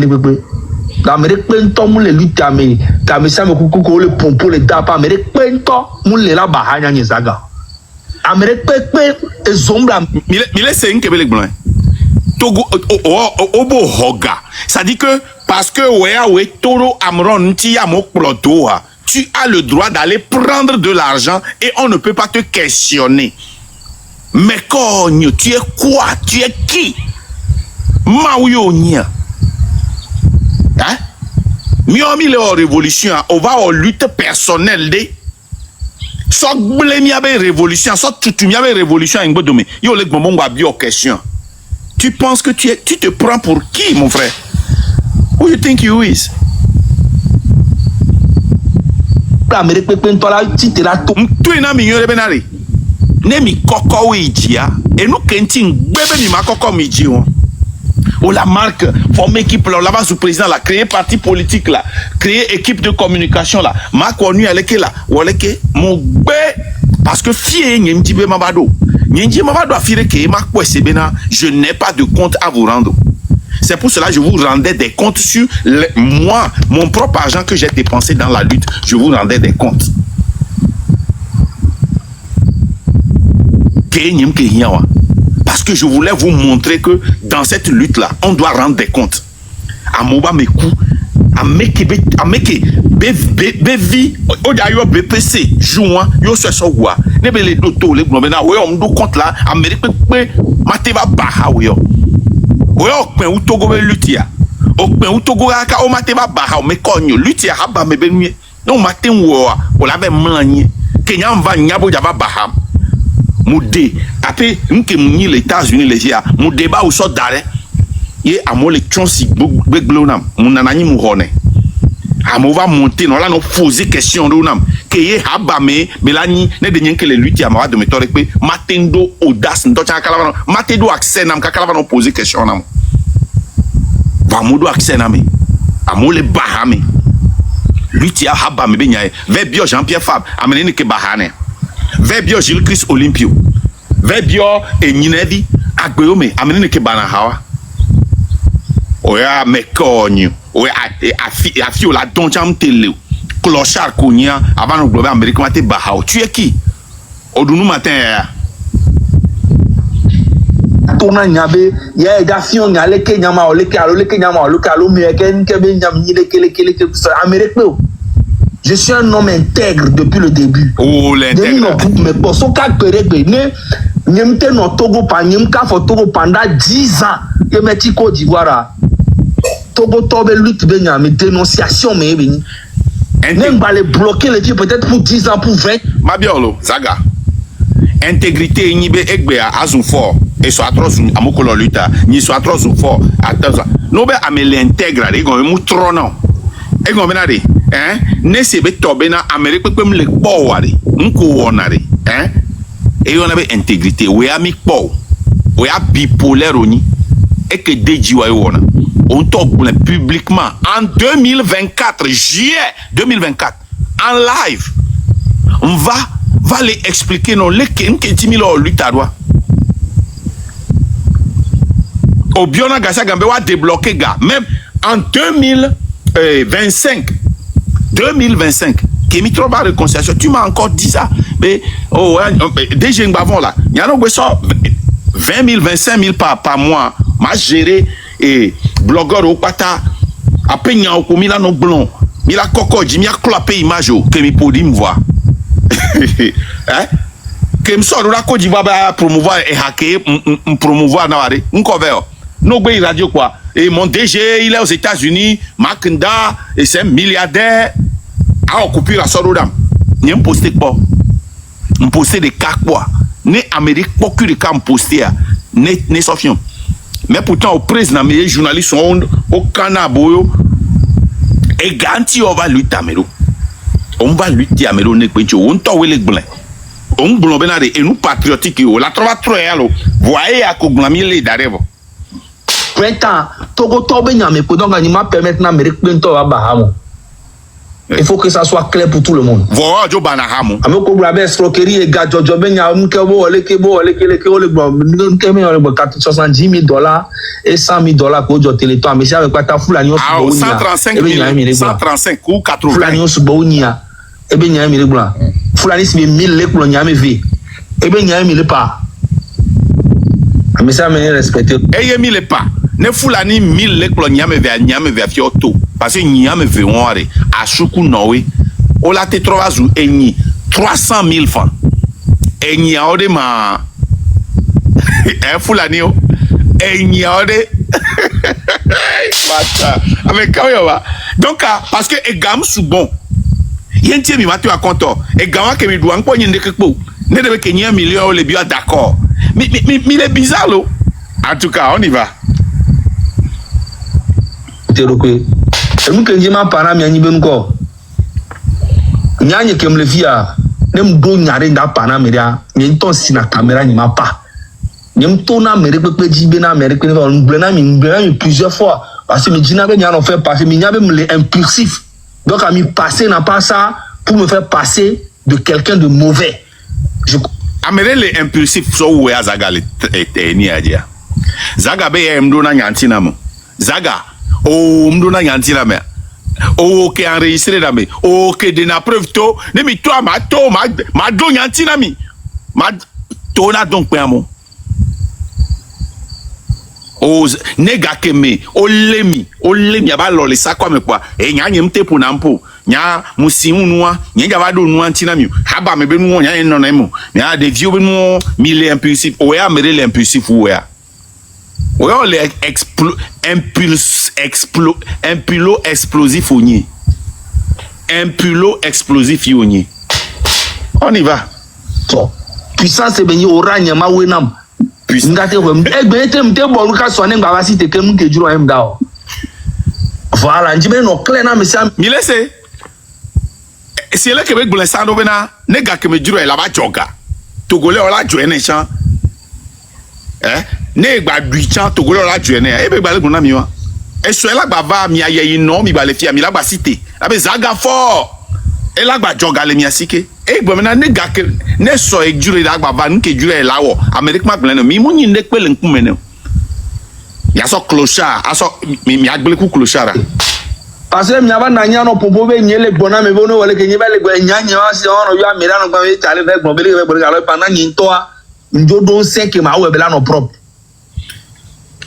L'Amérique plein de temps, nous les luttes tamé. Tamé ça me coucou le pompo le tapa. Amérique plein de temps, nous les la bahanya ni zaga. Amérique plein de zombra. Mille c'est une kebele blanc. Togo obo hoga. Ça dit que parce que ouais toro amron ti amok plotoa, tu as le droit d'aller prendre de l'argent et on ne peut pas te questionner. Mais cogne, tu es quoi? Tu es qui? Maouyonia. Hein? Miomi le révolution, on va en lutte personnelle de. Soit blemiabe révolution, soit tutumiabe révolution en bodome. Yo le gbomo ngwa bio question. Tu penses que tu te prends pour qui, mon frère? Who you think you is? L'Amérique plein de temps là, tu te la tout. Tu na mi yore benari. Ne mi koko wijia. Et nous kenting bébé mi ma koko mi ji won. On la marque, former équipe là, on l'a sous président là, créer parti politique là, créer équipe de communication là. Ma connu avec là, ou avec mon bé parce que fier n'y m'ti bé mabado. N'y mabado affirme que ma quoi c'est bena, je n'ai pas de compte à vous rendre. C'est pour cela que je vous rendais des comptes sur moi, mon propre argent que j'ai dépensé dans la lutte, je vous rendais des comptes. Parce que je voulais vous montrer que dans cette lutte-là, on doit rendre des comptes. À Moba Mekou, à Meke, Bevi, Odayo BPC, Jouan, Yo Sesowa, Nebele Doto, les Globena, ouais, on nous compte là, Amérique, Mateva Baha, ouais, Okpen ou Togo Lutia, Okpen ou Togo Aka, O Mateva Baha, mais Konyo, Lutia, Haba Mebenue, non, Matin Woa, on l'avait manié, Kenyan va Nyabo Java Baha. Moudé, après, nous qui sommes les États-Unis, les IA, mon débat au sort d'arrêt, et à mon élection si Beglonam, mon anani mourone. À mon va monter, non là, nous poser question de nous, que y a Habame, Melani, ne de que les luttes à ma de méthode, Matendo, audace, n'tochan Matendo accès, nam Kakalava nous poser question, nam. Va moudou accès, nam. À mon les Bahame. Lutte à Habame, Benyaye, Vebio Jean-Pierre Fab, amené que Bahane. Vebio Gilles Christ Olympio. Vebio et Ninevi. Agbeome. Amenene ke banahawa. Oya me konyo. Oya afi la doncham tele. Clochard konya. Avant le globe américain te bahao. Tu es qui? Odounou matin. Tourna nyabe. Ya edafion nyaleke nyama oleke aloleke nyama oloke alomeke nkebe nyam nyileke Amérique. Je suis un homme intègre depuis le début. Oh, l'intègre. Mais pour ce cas que Nyemte no Togo Nyemka for Togo pendant 10 ans. Je me dis Côte d'Ivoire. Togo Tobe lutte benya, mais dénonciation mais beni. Même pas les bloquer les pieds peut-être pour 10 ans, pour 20. Mabiolo, Zaga. Intégrité Nibe Egbea Azunfort. Et soit atroce à Mokolo Luta. Ni soit atroce ou fort. Attends. Nobe amel intègre. Les gars, moutronon. Et gars, benade. Hein? Ne se be tobena Amérique peut me le powari. Nko wonare. Hein? Et on avait intégrité. We a mi pow. We a bipolaire oni. Et que deji wa wona. On talk publiquement en 2024, juillet 2024, en live. On va les expliquer non les kentimilo lutadwa. Obiona Gasa Gambe wa débloquer gars. Même en 2025. 2025, Kémy Troba réconciliation, tu m'as encore dit ça. Mais, oh, déjà, là, il y a 20 000, 25 000 par mois. Ma géré et blogueur au pata, à peine au comila non blond, il a coco, Jimmy a clapé image, Kémy Podim voit. Hein? que me sort la Côte d'Ivoire ba promouvoir et hacker promouvoir na wari nko veo no gbe radio quoi et mon DG il est aux États-Unis Makunda et c'est un milliardaire a occupé la Sorodam ni me poster quoi me poster des cas quoi ni Amérique beaucoup de cas me poster ne Sofion mais pourtant au président mes journalistes sont au Canada et garanti on va lutter Amérique on va lutter Amérique ne peut on to wele gblin on blon benade et nous patriotique la trova troyalo voyez à koglami les d'arrivo printemps Togo tobe nyame ko donc ni ma permettre na Amérique printemps va bahamo il faut que ça soit clair pour tout le monde voa jo banahamo ameko brabe escroquerie et gars jojo benya mke bo le ke le bon nkeme le bon $70,000 et $100,000 ko jo téléton mais si avec quoi ta fulani o ah 135 ou 80 fulani o subo unia e be nyame le blanc fulani si 1000 le ko nyame vi e be nyame le pas mais ça me respecter et yemi le pas ne fulani 1000 le ko nyame ve fioto parce que nyame ve wonre asuku nowe o la te trova zu enyi 300,000 francs enyi ode ma e fulani o enyi ode bata avec kawa donc parce que egam su bon yentie mi matu akonto egam ke mi douan ko nyinde kekpo ne de ke nyia million le bio d'accord mi le bizarre lo en tout cas on y va terokwe emu kenje ma para mi anyi ben ko nyanye kem le via nem do nyare nda pana mi dia mi ton si na caméra ni ma pa nem to na mere pepe jibe na mere pe na mblena mi plusieurs fois parce que mi dina be nyano faire passer mi nyabe me le impulsif donc à mi passer n'a pas ça pour me faire passer de quelqu'un de mauvais amere le impulsif so we azaga le ni adia zaga be mdo na nyanti na mo zaga o mdo na nyanti na me o ke enregistrer na me o ke de na preuve to ne mi to ma do nyanti na mi ma to na donc pe amo o nega ke me o lemi aba lo le sakwa me kwa e nya nyem tepu na mpo nya musimu nuwa nya jaba do nuwa ntina mi haba me be nuwa nya no na mu nya de view be nuwa mi le impulsif o ya mere le impulsif o ya o ya le impulo explosif onyi impulo explosif onyi on y va so puissance be ni oranya ma wenam ngate ko egbe te bo ruka so ne ngba si te kem ke juro em da o voilà njibe no clear na me sam mi laisse si ele ke be gbole sando bena ne ga ke me juro e la ba joga togole o la jo ene chan ne gba duichan togole o la jo ene e be gba le gbona mi wa e so e la gba va mi aye no mi gba le fia mi la gba cité la be zaga fort e la gba joga le mi asike e gbo mena ne ga ke ne so e juro la gba va nke juro e lawo America ma gbele no mi mo yin ne pele nku me ne ya so clochard aso mi agbele ku clochard parce que mi aba na nya no popo be nyele gbona me bo no wale ke nyeba le gbo nya wa si ono yo amira no gba we tale ve gbon be le gbo ga lo pa na nyin to a njodo se ke ma we be la no prop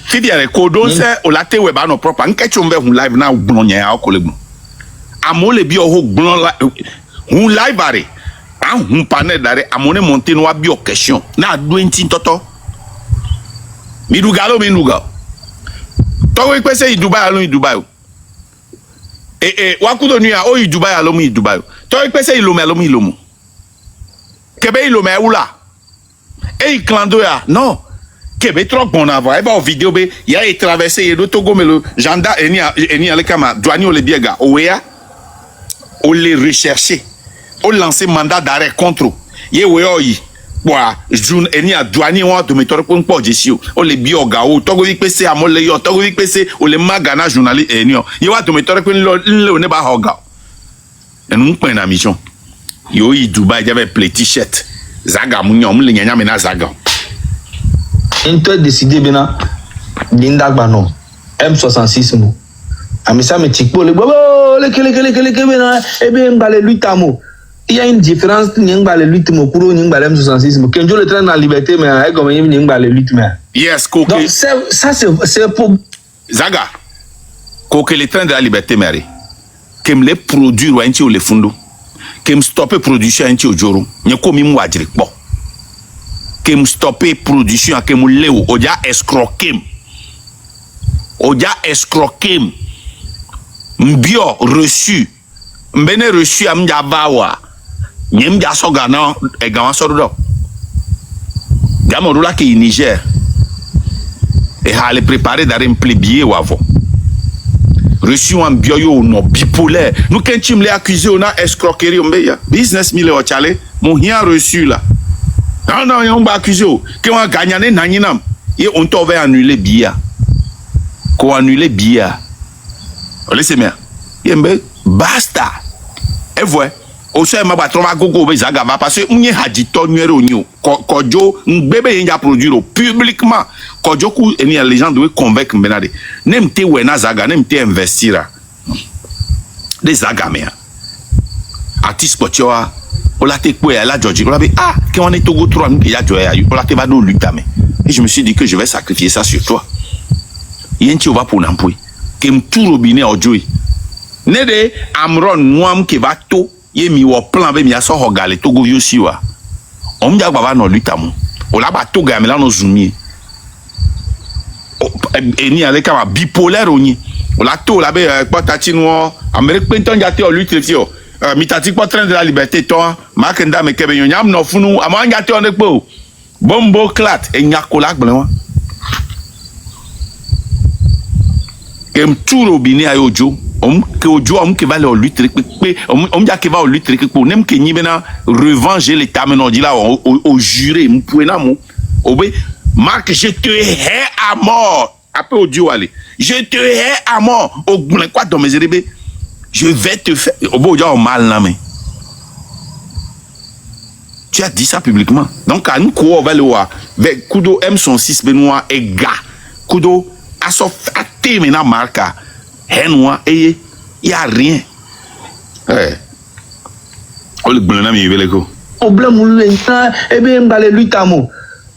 fidiare ko don se o la te we ba no prop anke chombe hu live na gbon nya a ko le gbon amole bi o ho gbon hu live are an hu panel dare amone monter no abi o question na do entin toto mi duga to we pese Dubai alo Dubai wakudo nuya o Dubai alo mu Dubai to we pese Ilome alo mu Ilomo kebe Ilome ula clando ya non kebe trop bon avant e ba o video be ya e traverser e do Togo melo janda eni ale kama douani o le biega o ya o le rechercher o lancer mandat d'arrêt contre ye we o yi wa jun eni a douani won to metor ko npo jesi o le bi oga o Togo wi pese amole yo Togo wi pese o le magana journaliste eni o ye wa to metor ko le ne ba oga enu npen na mission yo yi Dubai j'avais play t-shirt zaga munyo mu le nyanya me na zaga into décider bena linda gba no M66 mo amisa me tikpo le bobo le kele bena ebe ngale luitamo il y a une différence ni ngale luitamo kuro ni ngale M66 mo kenjo le train na liberté mais ay gomen ni ngale luitamo yes ko donc ça c'est pour zaga ko que le train de la liberté mari kem le produire wa nti o le fundo kem stopper production nti o joro nye ko mi mu ajiri po que me stopper production que me léo oja escroquer mbio reçu mbene reçu am ja bawa nyem ja soga na e gawa so do Gamorula qui est Niger et a les préparé d'aller me plébier ou avant reçu un bio non bipolaire nous quand tu me l'as accusé on a escroquerie on beya business mille au chale mon rien reçu là non on va accuser que on gagné naninam et on t'avait annulé bia qu'on annulé bia laissez-moi yembe basta et voilà o se ma ba trova gogo be zaga va parce que unye hadito nuero nyo kojo ngbebe yen produire publiquement kojo ku eni les gens doivent convaincre benade nemte wena zaga nemte investira des zaga me artiste potioa o la te kwe la Georgie o la be que on est Togo 3 nous ya joya o la te va do lutame et je me suis dit que je vais sacrifier ça sur toi yenti o va pour nampui que m tout robinet ojoy nede amron noam ke va to ye mi wo plan be mi aso hogale Togo yosi wa omja baba no lutamu o la ba Togo ya melano zumi eni ale kama bipolaire oni o la to la be pota chinwo Amérique penton jate o lutte fio mitati po train de la liberté to makenda me kebe nyam no funu amanja te on ekpo bombo clat enyakola gbenwa kem turo bini ayojo que ojo que va le lutter ja que va lutter que nem que ni bena revanche l'état maintenant dit là au juré m poena mo obe Marc je te hais à mort après audio aller je te hais à mort au quoi dans mes rébé je vais te faire au beau au mal là mais tu as dit ça publiquement donc à nous quoi va le voir avec Kudo M106 Benoît et gars Kudo a sauf à terminer marca henwa eye ya rien o le blona mi yebele ko problème lu enta ebe ngale lutamo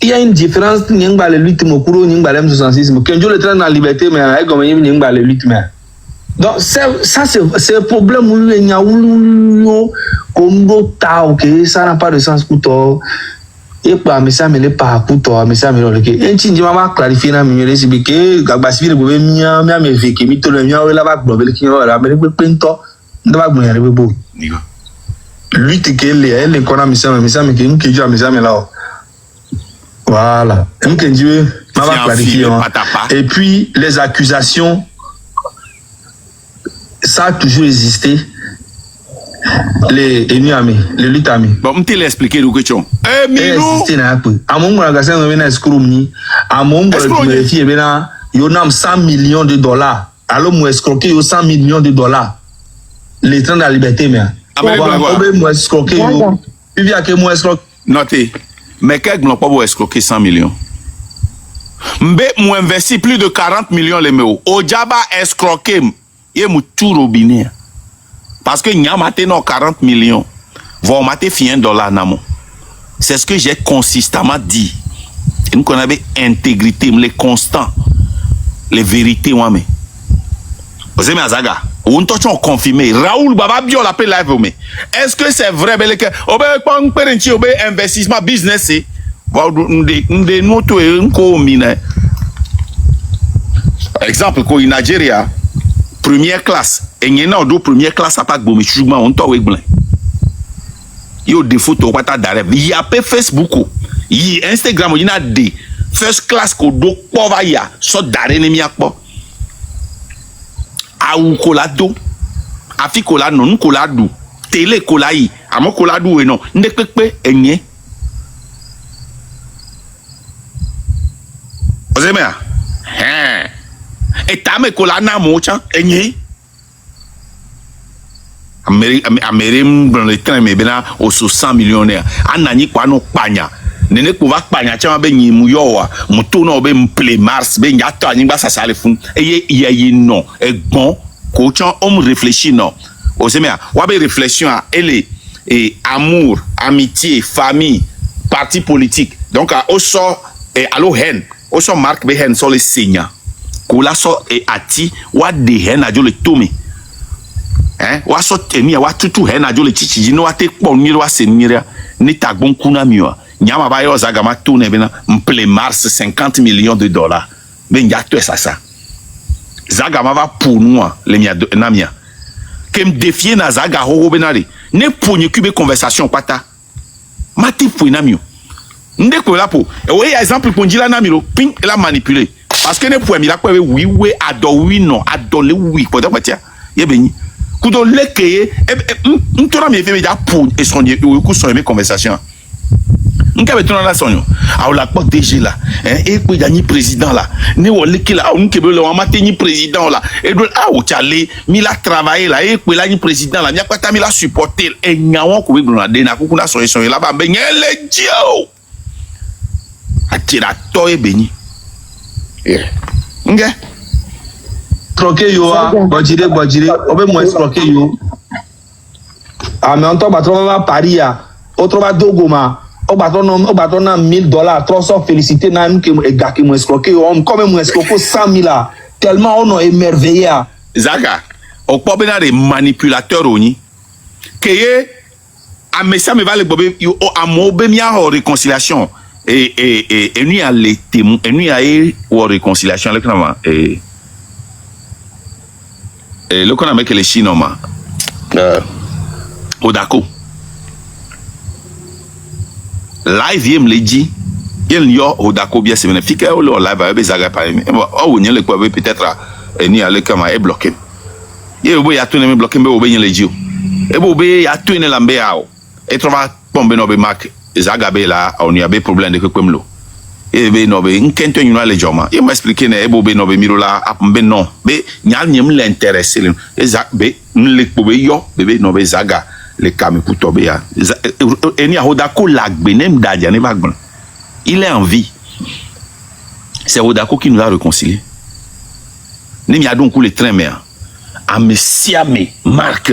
il y a une différence ni ngale lutamo kuro ni ngale M66 mo kenjo le train dans liberté mais ay gomme ni ngale lutamo donc ça c'est problème lu nya wulu kombo ta OK ça n'a pas de sens kuto et pas mais ça me le pas kuto mais ça me le que enti ndi mama clarifier na mi resi bi ke gagbasi bi bo mia me veke mi to le mia we la ba gbo be ki o la me pe pento ndo ba gbo yare bo lui te que elle kona mi ça me ke nki ju mi ça me là voilà nki ndi ma va clarifier et puis les accusations ça a toujours existé les ennemis les lutami bon on te l'expliquer le question minou c'est na peu amongo la gasa no na escrow ni amongo le fie bena yo nam 100 millions de dollars alors moi escroquer yo 100 millions de dollars les trains de la liberté mais moi escroquer yo puis via que moi escroquer notez mais quelqu'un n'ont pas beau escroquer 100 millions mbe moi investi plus de 40 millions les méo o jaba escroquer et mu tout robinet parce que nyam a 40 millions vont mater $1 namo c'est ce que j'ai consistamment dit et nous qu'on avait intégrité les constants les vérités moi mais vous aimez Azaga on touche on confirmé Raoul Baba Bio l'appelle live mais est-ce que c'est vrai bel que obe pas un parenti obe investissement business c'est de noto ko mine exemple ko Nigeria première classe et n'y a pas première classe à pas de chugma on t'a oublié il y a des photos quoi t'as d'arrêt il y a pas Facebook il y a Instagram il y a des first class ko do pova ya so d'arrêt ne mi akpo a ou kolado afi kola non kolado télé kolai amo kolado e non nde pepe enye ozemea et tame kola na mocha enye Amérique dans le train mais bena au 100 millionnaires anani kwa no panya nene ko va panya chama be nyimu yowa muto no be mple mars be nyato anyigba sasale fun eye non e bon ko chan homme réfléchir non osemea wa be réflexion a ele et amour amitié famille parti politique donc a oso et allo hen oso marque be hen so le signa ko la so et ati wa de hen ajo le tomi wa so teni wa tutu he na jo le chichiji no wa te po ni wa se ni ra ni tagbon kuna miwa nyama ba yo zaga ma tourne bena m'ple mars 50 millions de dollars ben ya tout ça zaga ma va pour nous les mia namia que me défier na zaga ho benari ne ponye kube conversation pata mati pour namio nde ko la po oui exemple pour ndila namiro ping la manipuler parce que ne pour mi la ko oui oui ado oui non ado le oui ko da patia ye beni kudo lekeye ntona mi fe me ja pour et son ku son mes conversation nkabe tona la sonyo a la ko DG là et ko gagner président là ne wo leki là on kebe le wa mateni président là et do a o chale mi la travailler là et ko la ni président là mi akata mi la supporter e nyawo ko be na de na ku na so là ba be nyele dio atira to e beni nge escroquer yo bojire obe mo escroquer yo ah mais on to ba tro va Paris ya autre va Dogoma o ba to na $1000 300 féliciter na que e gars qui mo escroquer yo comme mo escroquer 100 000 tellement on est émerveillé zaga o po bena de manipulateur oni que a messa me va le bobe yo a mo be mi a réconciliation et nous a les témoins et nous a eu réconciliation avec nous et le qu'on a avec les Chinois Odako live yem le dit il y a Odako bien c'est bénéfique ou le live avec Zaga par oh on y a le quoi peut-être ni aller comme est bloqué il y a tout ne bloqué mais au bien le dit et bon il y a tout ne lambe ao et trouve pombe no be mark Zaga be là on y a des problèmes de comme lo et be no be nkento nyuna le joma il m'a expliqué ne ebo be no be miro la be non be nyal nyem l'intéressé le Zaga be le be yo be no be Zaga le kame pour tobe ya eni a Odako lagbe nem dadia ne vagbon il est en vie c'est Odako qui nous a réconcilié ne mi a donc le train mer a Messiame Marc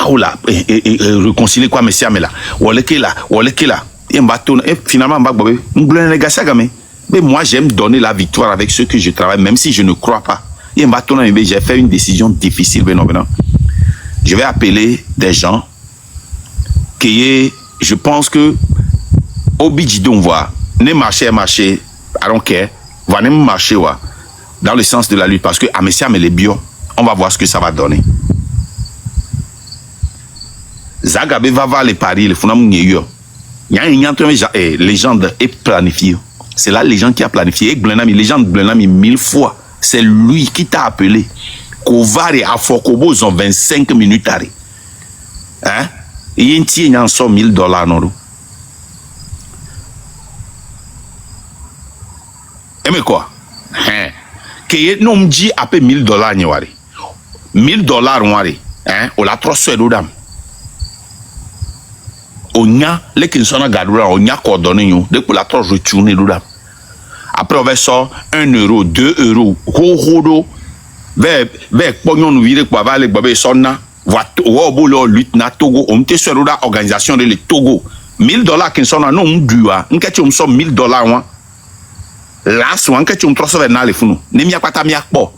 aoula réconcilier quoi Messiame là woleke là et bateau et finalement mbagbobe ngblon les gars mais moi j'aime donner la victoire avec ceux que je travaille même si je ne crois pas et bateau j'ai fait une décision difficile ben je vais appeler des gens qui je pense que au bididon voit ne marcher I don't care va ne marcher wa dans le sens de la lutte parce que à Messiame les bio on va voir ce que ça va donner. Zagabe va voir les paris, les fondamentaux nyeyo. Il y a une légende est planifiée. C'est la légende qui a planifié. Et Blenami, légende Blenami 1000 fois. C'est lui qui t'a appelé. Kovari à Fokobo, ils ont 25 minutes à hein? Et il y a un $1000 non? Et mais quoi? Hein? Que non me dit à peu $1000 nyawari. $1000 nyawari. Hein? On l'a trop sur l'odam. On y a les qui sont gadura, on y a coordonné nous dès que la trop retourner l'odam. Après on va sortir €1, €2, ho vers pognon nous virer pour avoir les babes sonna va bolo lutte na Togo on te sur l'odam organisation de le Togo $1000 qui sont non dua on que on sont $1000 wa là so on que on trop sur na le funu ne mi akpata mi akpo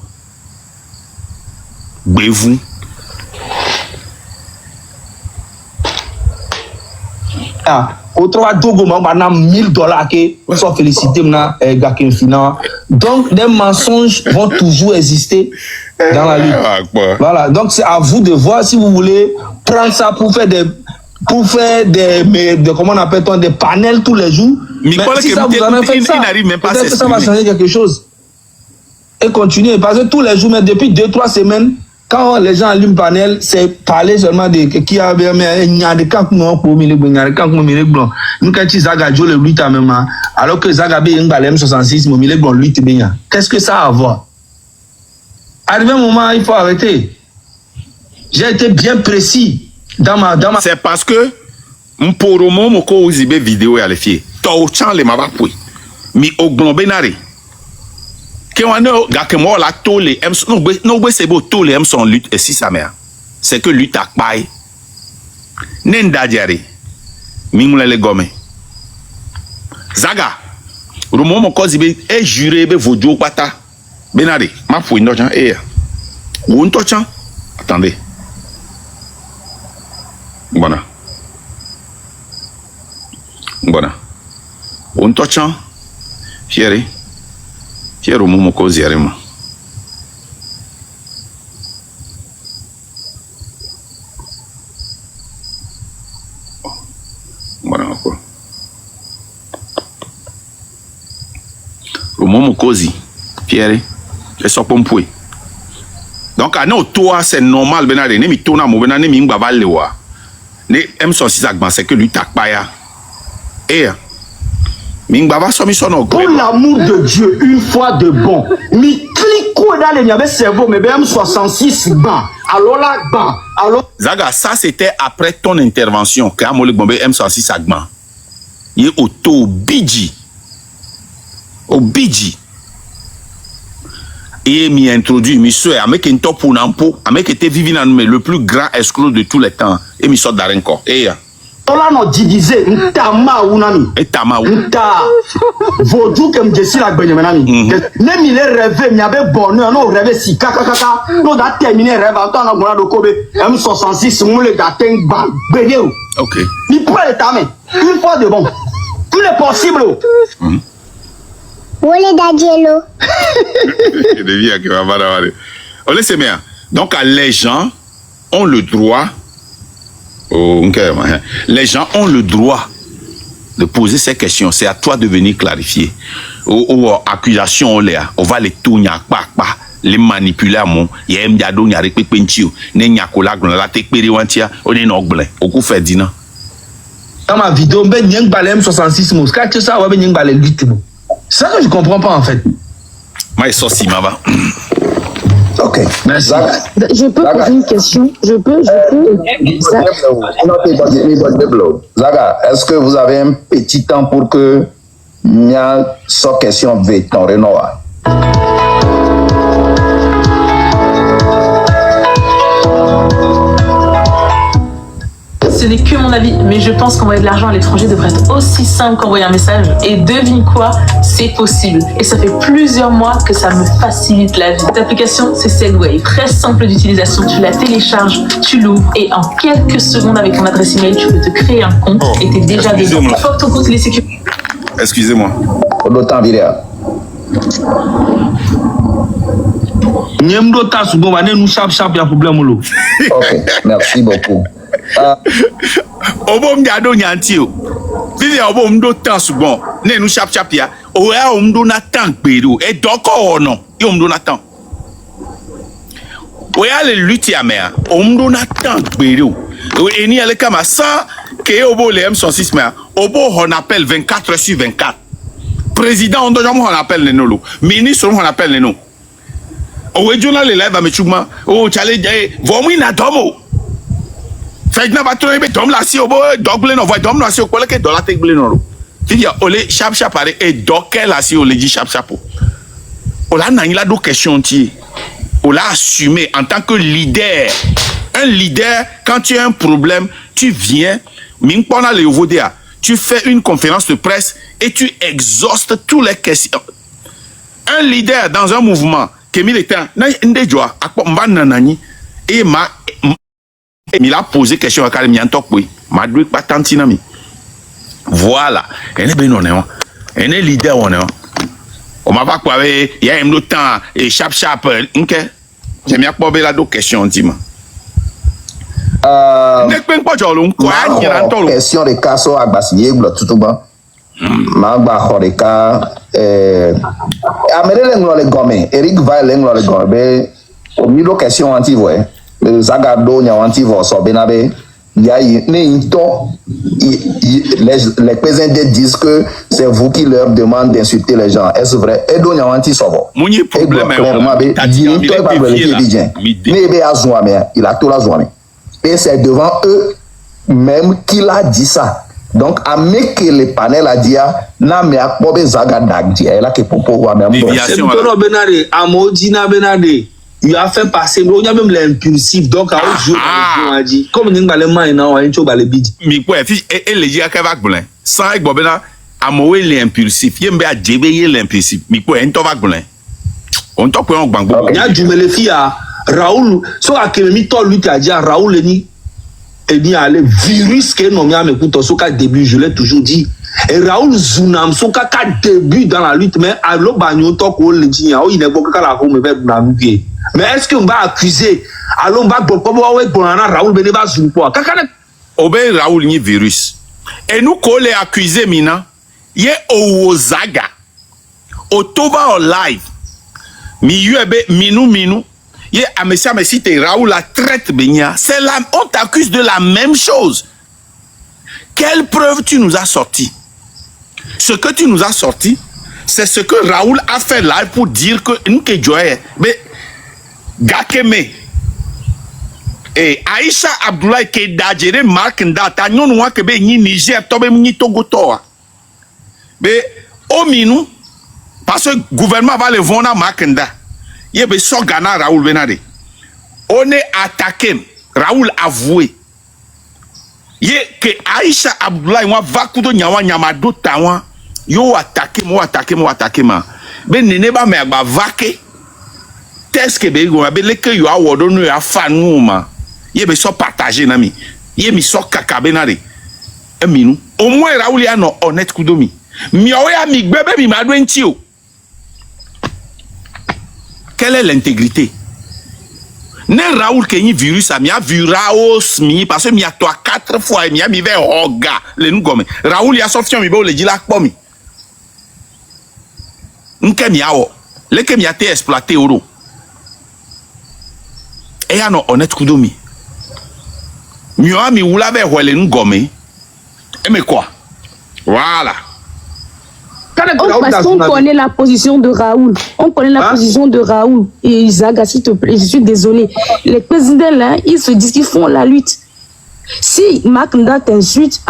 gbevu ah autre va Dogo ma na $1000 que soit félicité na gakin fina donc des mensonges vont toujours exister dans la lutte. Voilà, donc c'est à vous de voir si vous voulez prendre ça pour faire des comment on appelle des panels tous les jours. Mais si ça vous en a fait ça, peut-être que ça va changer quelque chose. Et continuer parce que tous les jours, mais depuis 2-3 semaines, quand les gens allument panel, c'est parler seulement de qui a bien il y a des camps non pour mille blanc, il y a des camps pour mille blanc. Nous quand tu Zaga Joe le 8 à même alors que Zaga B un balem 66 mille blanc 8 bien. Qu'est-ce que ça a à voir? Arrivé un moment, il faut arrêter. J'ai été bien précis dans ma. C'est parce que mporomo moko uzibe vidéo ya le fie. To chan le maba pui. Mi oglobenari. Que on a gakemo la tole no c'est beau tole em son lutte et si sa mère. C'est que lutte a paille. Nenda diari. Mimule le gome. Zaga. Romo moko zibe e juré be vodio pata. Benari, ma fouille non et ou un tochan. Attendez. Voilà. Antochan, Fieri, Fiero Momoko Zierima. Voilà quoi. Momoko Zi, Fieri, je sors pour me. Donc, à nous, toi, c'est normal, benade, ne mi tona mo benade, ne mi ngba lewa. Ne M66 agban, c'est que lui tak paya. Et, mi ngba va somi son Pour l'amour de Dieu, une fois de bon, mi clico dans les avait cerveau, mais M66 ban. Alors là, ban. Alors. Zaga, ça c'était après ton intervention, quand Mole Bombe M66 agban. Il est au Bidji. Au Bidji. Et m'y introduit, m'y souhaite, avec un top pour n'impo, avec était Vivian le plus grand escroc de tous les temps, et m'y sort d'Arenco. Et là, on divisé, Ntama ou Nami. Et Tama ou. Nta. Vaudou comme Jessie la Benjamin. Ne m'y rêvé, m'y avait bonheur, non rêvé si kaka, non d'a terminé rêve, en temps on a de Kobe, M66, on le dating ban, bénéo. Ok. Il peut être tamé, une fois de bon. Tout est possible. Donc, les gens ont le droit, les gens ont le droit de poser ces questions. C'est à toi de venir clarifier. Ou accusations, on va les tourner, les manipuler. Il y a un diado, il y a un pépentio, il y a un collègue, il y a un périwantia, on est noble, au coup fait dîner. Dans ma vidéo, ben n'y a pas M66 mous. Quand tu sais, on va venir parler de lui. C'est ça que je comprends pas en fait. Moi, je suis Mava. Ok. Merci. Je peux poser une question. Je peux. Zaga, est-ce que vous avez un petit temps pour que Nia soit question de ton Renoir? Ce n'est que mon avis, mais je pense qu'envoyer de l'argent à l'étranger devrait être aussi simple qu'envoyer un message. Et devine quoi, c'est possible. Et ça fait plusieurs mois que ça me facilite la vie. Cette application, c'est Sendwave. Très simple d'utilisation. Tu la télécharges, tu l'ouvres et en quelques secondes avec ton adresse email, tu peux te créer un compte et t'es déjà dedans. Une fois que ton compte est sécurisé. Excusez-moi. L'autant viréa. Nyemdo tasu bon, nous chap y a problème ou Ok, merci beaucoup. Obo mdiado nyanti o. Vivi obo mdo tan sugbon. Ne nu chap ya. O ya o mdo na tan peru. E doko ono. Yo mdo na tan. O ya le lutte ya mea. O mdo na tan peru. O eni ale kama sans que obo le M66 mea. Obo on appelle 24 heures sur 24. Président on doit on appelle le nolo. Ministre on appelle le no. O we journal le live me chugma. O challenge vomi na domo. Fait na va trouver dom la si obo dogle no voit dom la si o kole ke dollar take no. Ti dia ole sharp pare e dokel la si o le di sharp. O la na ila do question ti. O la assumer en tant que leader. Un leader quand tu as un problème, tu viens ming pona le vodea. Tu fais une conférence de presse et tu exhaustes toutes les questions. Un leader dans un mouvement qui militant na ndejoa akpo mba nanani et il a posé question à Karim Yantok, oui. Madoué pas tantina mi. Voilà. Elle est bien honnête. Elle est leader honnête. On m'a pas quoi il y a un autre temps et chap. OK. J'aime bien poser la deux questions dis-moi. Question de cas sur Agbasiye tout bas. Magba Horeka Amere l'englo le gomme. Eric va l'englo le gomme. Au milieu question anti-voix. Zagado Nyawantivo Sobenabe, les présidents disent que c'est vous qui leur demandent d'insulter les gens. Est-ce vrai? Et donc Nyawanti Sobo. Mon problème il a tout la journée. Et c'est devant eux même qu'il a dit ça. Donc, à que le panel a dit, na me a pobe Zagadag, elle a que popo ou même. Déviation. Benade, Amodina Benade. Il a fait passer, on a même l'impulsif, donc à autre jour, comme nous allons maintenant, on a un peu de bidji. Mais quoi, et les gens qui vont blin, sans être bobena, à mouer l'impulsif, il y a déveiller l'impulsif. Mais quoi, un tovac blin. On t'a pris un bango. Il y a du me le filles à Raoul, soit à Kémi, toi, lui, tu as dit à Raoul, et ni aller virus que non, mais écoute, au cas début, je l'ai toujours dit. Et Raoul Zunam, son caca début dans la lutte, mais à l'obagnon, tant qu'on le dit, il n'est pas qu'à la home, mais est-ce qu'on va accuser, alors on va Raoul Beneba Zunpo, Obé Raoul ni virus. Et nous qu'on les accusé mina, ye Ozaga, Otova en live, mi yuebe minou, ye amesia mesite Raoul la traite benya, c'est là, on t'accuse de la même chose. Quelle preuve tu nous as sorti? Ce que tu nous as sorti, c'est ce que Raoul a fait live pour dire que nous que Joye, mais Gakeme et Aïcha Abdoulaye qui d'agere Mark Ndata, nous nous que be ni Niger, tobe ni Togo toa. Mais au minou, parce que le gouvernement va le vendre à Mark Nda, il be so Ghana Raoul Benade. On est attaqué, Raoul avoué. Ye que Aïcha Abdoulaye moi va kudo nyawa nyamado tawa yo attaquer ma ben nene ba me agba vake test que be go be leke yo awodo no ya fanu ma ye be so partager na mi ye mi so kakabe na re eminu au moins Raoul ya no honnête kudo mi o ya mi gbebe mi ma do nti o. Quelle est l'intégrité? Ne Raoul qui virus a mis à virus mi parce que mi a toi 4 fois mi a mi vers oga le nous gomme Raoul ya sorti mi be le dit la pomi nke mi awo le ke mi a été exploité oro et ya no honnête kudomi mi a mi wula vers le nous gomme et mais quoi voilà. Parce qu'on connaît la position de Raoul. On connaît la position de Raoul. Et Isaga, s'il te plaît, je suis désolé. Les présidents là, ils se disent qu'ils font la lutte. Si Mark Nda t'insulte,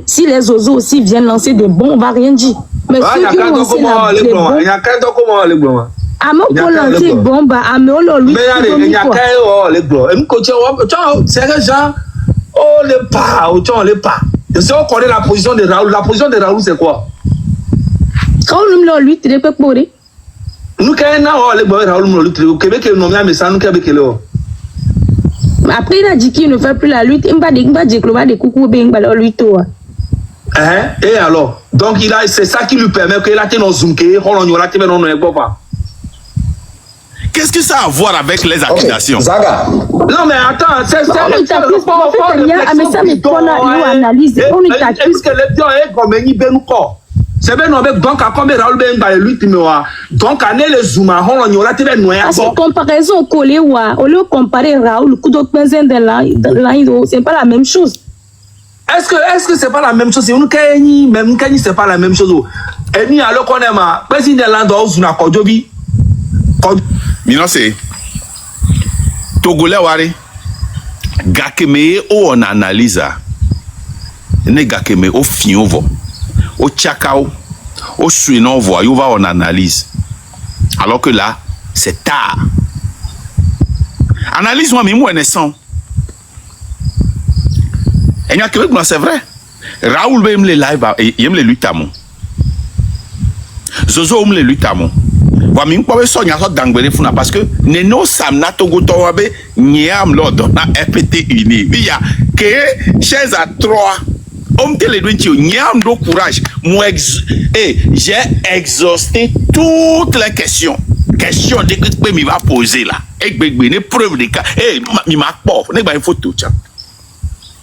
si les oiseaux aussi viennent lancer des bombes, on va rien dire. Mais ceux qui ont lancé les bombes, lancer bombes, lui, si on connaît la position de Raoul, c'est quoi? Quand on lui tire peu pour lui. Nous quand Raoul lui tire, Québec nous met ça nous Québec là. Après il a dit qu'il ne fait plus la lutte, il va dire que va des coucou ben va la lutte toi. Et alors, donc c'est ça qui lui permet que là nos zoomké, on y aura te non non pas. Qu'est-ce que ça a à voir avec les accusations? Zaga. Non mais attends, c'est ça. On t'accuse pas, mais ça mais toi là, il analyse, on t'accuse que les gens est comme ni ben quoi. C'est bien avec donc à comme Raoul ben ba lutte mais donc à les zooma on y aura te ben noya. Parce que comparaison collé wa, au lieu comparer Raoul coup d'autres personnes de là, c'est pas la même chose. Est-ce que c'est pas la même chose? On Kenya même Kenya c'est pas la même chose. Et ni alors qu'on est ma président Lando Zuna Kodobi. Mino c'est Togolais wari Gakeme o on analyse ne Gakeme o fiovo o chakao o suino voyou va on analyse alors que là c'est tard. Analyse moi même naissant et a Québec c'est vrai Raoul aime les live il aime les luttes amon Zozo aime les luttes amon wa mi nkwa we so nya so dangbere funa parce que neno sam na togo to wa be nyam lord na EPT uni biya que chez à 3 on te le doit nyam do courage j'ai exhausté toutes les questions de que mi va poser là et gbegbe ne preuve de cas mi ma po ne ba photo cha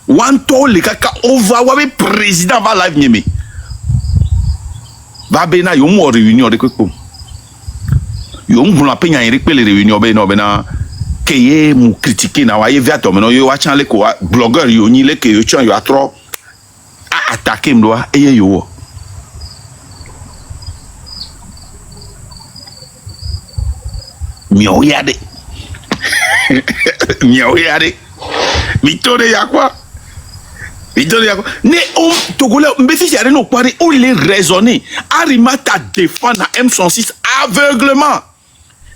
one to le kaka over wa be président va live nyemi va be na yo mo réunion de ko yo ngula penya iri pele réunion be no be na keye mu critiquer na wa ye via to me no yo wa chan le ko blogger yo ni le ke yo chan yo atro a attaquer mdo eye yo mi o yade mi tore yakwa ne on Togolais mbefisi yare no kwari on les raisonner arimata défendre M106 aveuglement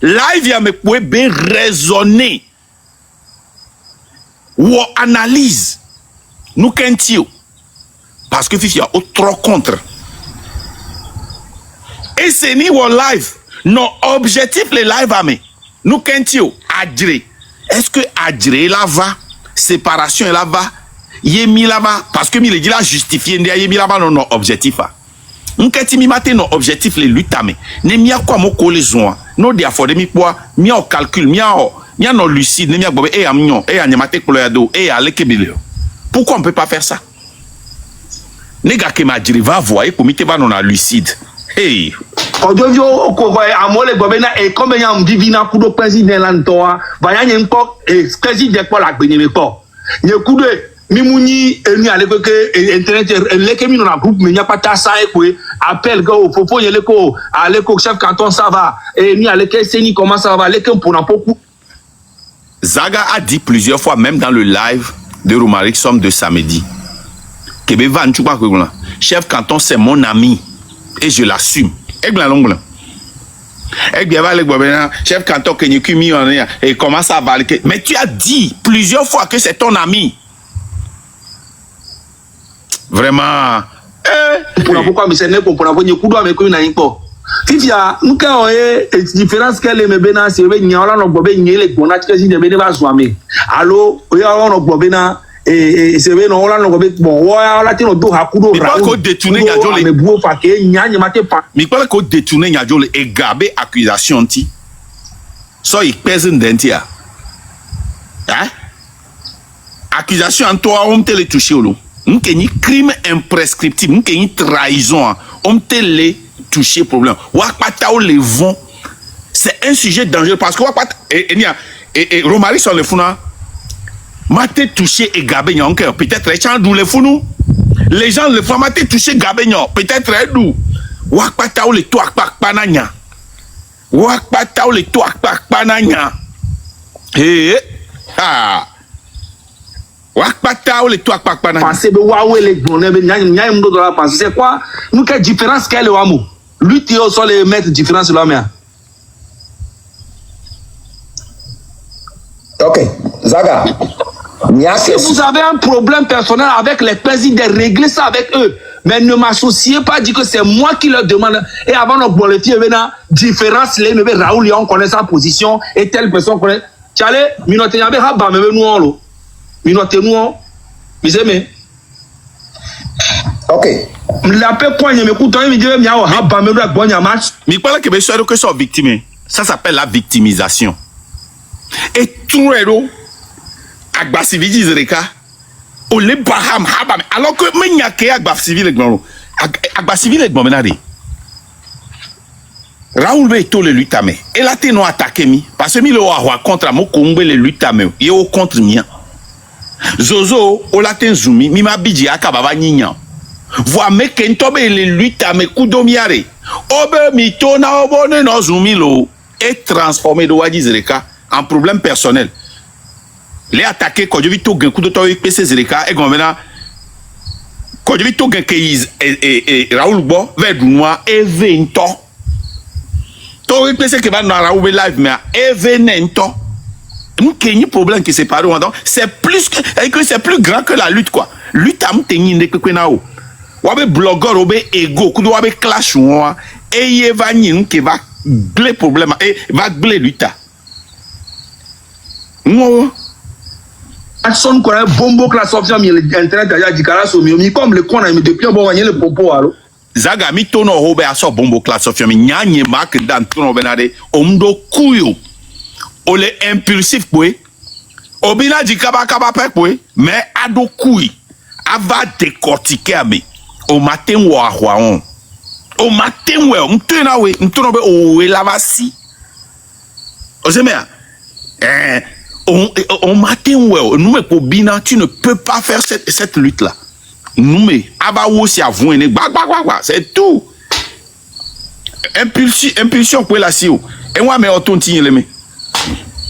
live ya me pouvez bien raisonner ou analyse nous qu'entio parce que fifi a trop contre et c'est ni ou live non objectif les live à me nous qu'entio adré est-ce que adré là va séparation là va Yemi là-bas, parce que il dit là justifié, yemi là-bas non objectif. Nketi mi mate non objectif les luttes mais ne mia quoi mo ko les zoa no dia for mi poa mi o calcul mi no lucide ne mia bobe e amnyon e anyamate koloyado e alekebele. Pourquoi on peut pas faire ça? Nega ke ma diri va voir pour mi te ba non lucide. Hey. Odovio ko amole bobe na e comme ya mvivina kudo président lantoa ba ya nyen ko président ko la gbenye me ko. Nye kudo Mimouni eni aleko ke internet leke mi na groupe me nya pata sa ekwe appel go fofo yeleko aleko chef canton ça va et ni aleke seni comment ça va leke pour na beaucoup. Zaga a dit plusieurs fois même dans le live de Romaric Somme de samedi que Bevan tu pas que chef canton c'est mon ami et je l'assume. Et bien l'ongle. Et bien va le chef canton que ni kumi et comment ça va mais tu as dit plusieurs fois que c'est ton ami. Vraiment. Pourquoi mais c'est ne comprend pas ni kudo me ko na inko. Fifia nka oye différence qu'elle me bena c'est be nya ola no gbobe nyele gbona tkezi de be ne ba zoame. Allo oya ola no gbobe na c'est be no ola no gbobe bon ola ti no do hakudo ra. Mais ko détourner nyajole. Me buo fa ke nya nya mate pa. Mais quoi ko détourner nyajole et gabe accusation ti. So il pèse dentia. Hein? Accusation en toi on te le toucher au lot. Nous avons crime imprescriptible, nous avons trahison, on te les touché problème. Wakpatao les vont, c'est un sujet dangereux parce que et Romaric sur le funa, m'a touché et gabé encore peut-être les gens d'où les fous les gens le font m'a touché gabé peut-être d'où Wakpatao les toits pananya, Wakpatao les toits pananya, Pensez que Huawei les bonhommes, c'est quoi? Nous quelle différence qu'elle est au lui tu es sur les mettre différence là mais. Ok, Zaga. Si vous avez un problème personnel avec les présidents, réglez ça avec eux. Mais ne m'associez pas, dire que c'est moi qui leur demande. Et avant de bon les filles, différence, les neveux Raoul, on connaît sa position et telle personne connaît. Tiens, minoté y'avait rabat, mais nous en l'eau. Minoté nous en. Vous aimez? Ok. La paix poigne, mais écoute, il me dit, mais rabat, mais nous bon y a match. Mais pas là que je que sont victimes. Ça s'appelle la victimisation. Et tout le monde. Agba civil Zereka o le baham habam alors que menya ke agba civil egbo agba civil egbo menade Raoul be to le lutame et la te no attaquer mi parce que mi le wa contre mo kombe le lutame ye o contre mien Zozo o la te zumi mi ma biji aka baba nyinya voa me ke ntobe le lutame kudomiare obe mi to na obone no zumi lo et transformer de Wadi Zereka en problème personnel. Les attaquer quand je vis tout gain coup de temps PC Zereka et maintenant quand je vis tout gain et Raoul Bo vers du noir et vento tout PC qui va dans Raoul live mais et venento nous qu'il y a problème qui sépare donc c'est plus que c'est plus grand que la lutte quoi lutte am tenir ne que nao wabe blogueur obe ego coup de wabe clash moi et y va ni qui va blé problème et va blé lutte non. Personne connaît bombo classe option mais internet a dit kala so mi comme le con mais depuis bon gagner le popo allo Zaga mi tono hobe aso bombo classe option mi nyanye mark dan tono benade omdo kuyo o le impulsif boy obina di kaba pe boy mais ado kui ava décortiquer ami au matin wa on au matin we mtena we mtono be o we lavasi ozemea on matin ouais nous mais pour bina tu ne peux pas faire cette lutte là nous mais abawo si avoué c'est tout impulsion pour la sio et moi mais auton tigne le mais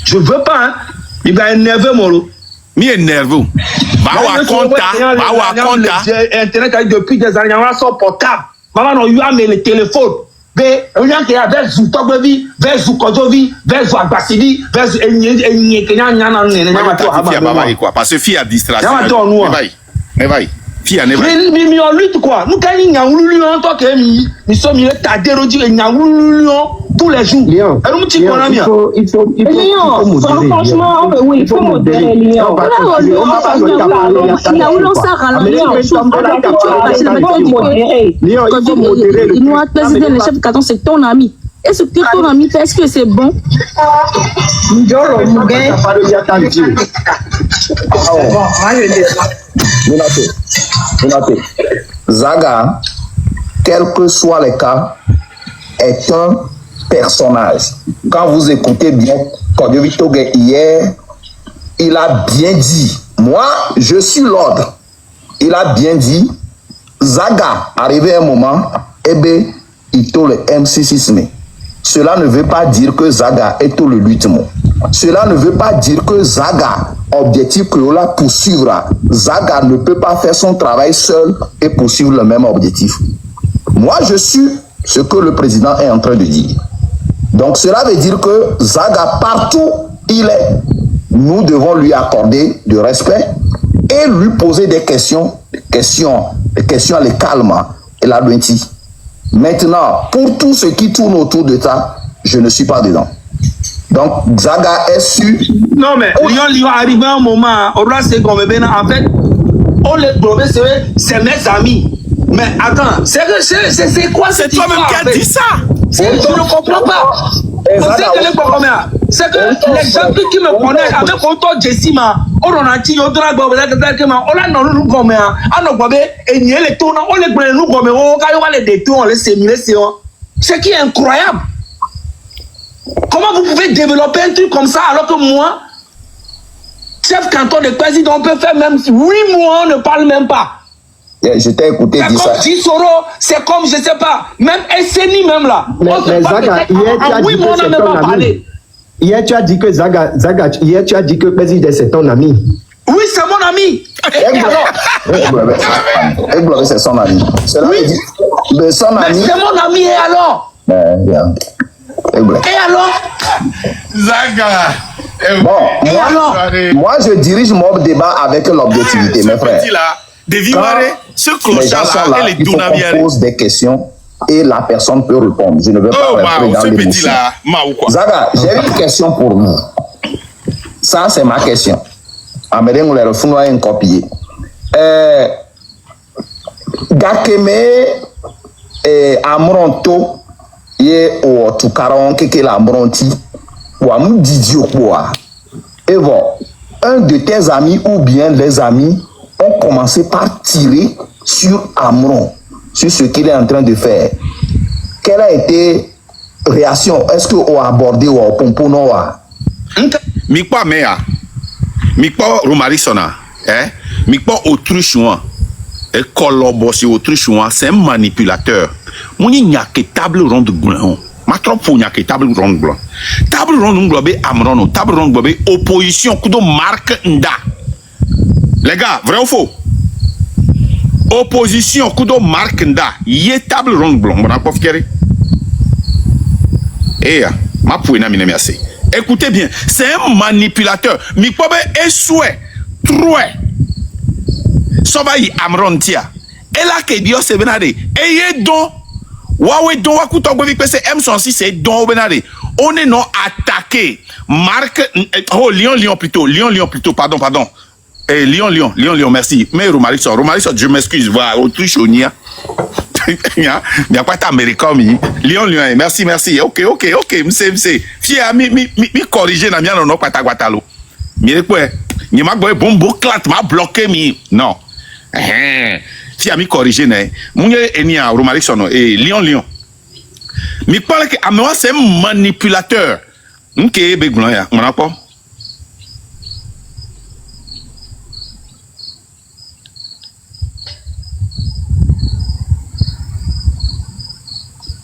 je veux pas hein il va énerver molo mi énervé ba wa konta internet a depuis des années on a son portable maman on lui a mis le téléphone. On y a qui a vers Zoutogovi, vers Zoukodovi, vers Zouagbasidi, vers parce que fille a distraction. Mais Fille à Neva. Mais on lutte quoi. Nous gagnons Nyangoulou, toi que nous sommes Tadérodi et Nyangoulou tous les jours. Léon, il faut modérer. Franchement, oui, il faut modérer Léon. Le chef de canton, c'est ton ami. Est-ce que ton ami fait, est-ce que c'est bon? Zaga, quel que soit le cas, est un personnage. Quand vous écoutez bien Kodjo Vitoge hier, il a bien dit, moi, je suis l'ordre. Il a bien dit, Zaga, arrivé un moment, eh bien, il tourne le MC6 mai. Cela ne veut pas dire que Zaga est tout le luttement. Cela ne veut pas dire que Zaga, objectif que l'on poursuivra, Zaga ne peut pas faire son travail seul et poursuivre le même objectif. Moi, je suis ce que le président est en train de dire. Donc, cela veut dire que Zaga, partout il est, nous devons lui accorder du respect et lui poser des questions les calmes et la lointie. Maintenant, pour tout ce qui tourne autour de ça, je ne suis pas dedans. Donc, Zaga est sûr. Non, mais Lyon arrive à un moment, on doit se comme en fait, on les globes, c'est mes amis. Mais attends, c'est quoi cette histoire? C'est toi-même qui as dit ça. Je ne comprends pas. C'est que les gens qui me connaissent, avec autant Jessima, on a dit, on a nous comme et n'y les tournants, on les brûle nous comme on les détourner, on les sémiler, c'est qui est incroyable. Comment vous pouvez développer un truc comme ça alors que moi, chef canton de président, on peut faire même 8 mois, on ne parle même pas. Je t'ai écouté dire ça. C'est comme Soro, c'est comme, je sais pas, même SNI même là. Mais Zaga, hier tu as dit que c'est ton ami. Hier tu as dit que Zaga, hier tu as dit que président c'est ton ami. Oui, c'est mon ami. Et alors c'est son ami. Oui. Mais son ami. C'est mon ami et alors? Et alors? Zaga. Bon, moi je dirige mon débat avec l'objectivité, mes frères. Quand les gens sont là, il faut qu'on pose des questions et la personne peut répondre. Je ne veux pas rentrer dans l'émotion. Zaga, j'ai une question pour vous. Ça, c'est ma question. Amédée nous le refouons un copier. Gakeme Amronto ye o tukaron keke la Amronti ou amou Didio quoi. Et bon, un de tes amis ou bien les amis ont commencé par tirer sur Amron, sur ce qu'il est en train de faire. Quelle a été réaction? Est-ce qu'on a abordé ou on pompo non? Mikpa mea, Mikpa Romarisona, Mikpa Autruchouan, et Kolobossi Autruchouan, c'est un manipulateur. Mon n'y a que table ronde blanc. Ma trop pour n'y a que table ronde blanc. Table ronde blanc, Amron, table ronde blanc, opposition, kudo marque nda. Les gars, vrai ou faux? Opposition, kudo marque nda. Yé table ronde blanc, mon apôtre Kerry. Eh, ma pouina mine assez. Écoutez bien, c'est un manipulateur. Mikpobe est souhait, troué. Sobayi Amron tia. Et là que Dieu se benade. Et yé don. Wawe don wakuto govi pese M106 c'est don benade. On est non attaqué. Marque Lyon plutôt, pardon. Lyon, merci. Mais Romarisson, je m'excuse, voilà, Autriche, il n'y a pas d'Américain, Lyon, merci. Ok, m'sé. Fia, mi corriger, n'a bien, non, pas ta guatalo. Mais quoi, n'y m'a pas bon clat, m'a bloqué, non. Fia, mi corriger, né. Mounye, enia, Romarisson, et Lyon. Mais parle que, moi, c'est un manipulateur. M'ke, begoulan, ya, mon rapport.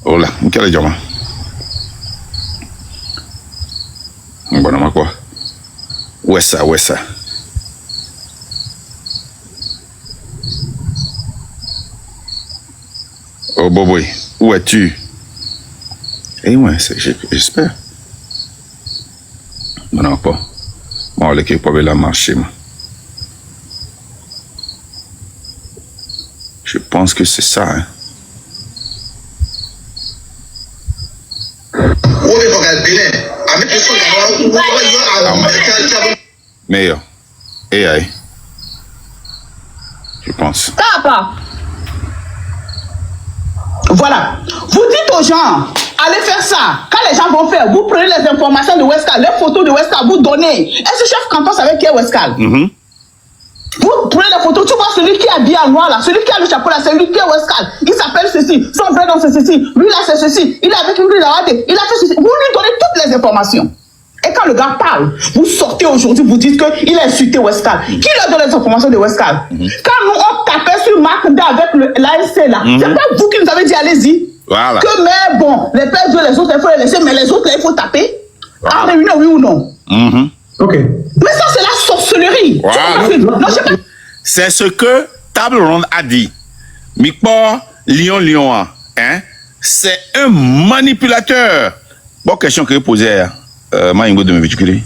Hola, quelle est Jama? Bon, ma quoi? Où est ça? Oh, Boboy, où es-tu? Eh ouais, j'espère. Bon, non, pas. Bon, l'équipe peut la marcher, moi. Je pense que c'est ça. Hein. Meilleur. AI. Je pense. Papa. Voilà. Vous dites aux gens, allez faire ça. Quand les gens vont faire, vous prenez les informations de Westcal, les photos de Westcal, vous donnez. Est-ce que chef canton savait qui est Westcal? Vous prenez les photos, tu vois celui qui est habillé en noir là, celui qui a le chapeau là, c'est lui qui est Westcal. Il s'appelle ceci, son vrai nom c'est ceci, lui là c'est ceci, il est avec une rue là, il a fait ceci. Vous lui donnez toutes les informations. Et quand le gars parle, vous sortez aujourd'hui, vous dites qu'il a insulté Westcal. Qui lui a donné les informations de Westcal? Quand nous on tapait sur Marc D avec l'ASC là, c'est pas vous qui nous avez dit allez-y. Voilà. Que mais bon, les pères Dieu, les autres il faut les laisser, mais les autres là il faut taper. En réunion, oui ou non? Ok. Mais ça c'est la sorcellerie. Voilà. Non, je sais pas. C'est ce que Table Ronde a dit. Mikpo Lion, hein? C'est un manipulateur. Bonne question que je posais. Maïngo de me véhiculer.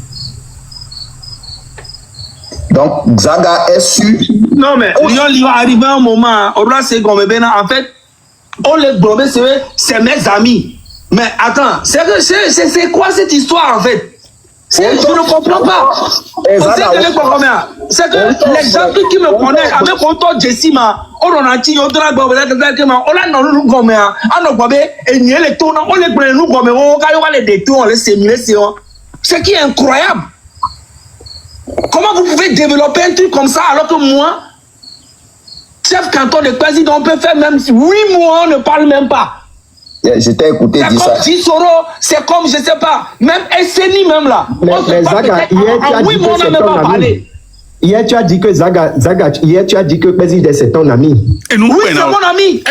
Donc, Zaga est sûr. Non, mais Lion arrive à un moment, c'est comme en fait, on les globé, c'est mes amis. Mais attends, c'est quoi cette histoire en fait? Je ne comprends pas. C'est que les gens qui me connaissent, avec Otto Jessima, on a dit, on a ce qui est incroyable. Comment vous pouvez développer un truc comme ça alors que moi, chef canton de président, on peut faire même 8 mois, on ne parle même pas. Je t'ai écouté dire ça. C'est comme Soro, c'est comme, je sais pas, même SNI même là. Mais Zaga, hier tu as dit que c'est ton ami. Hier tu as dit que Zaga, hier tu as dit que président c'est ton ami. Et nous, oui, c'est mon ami.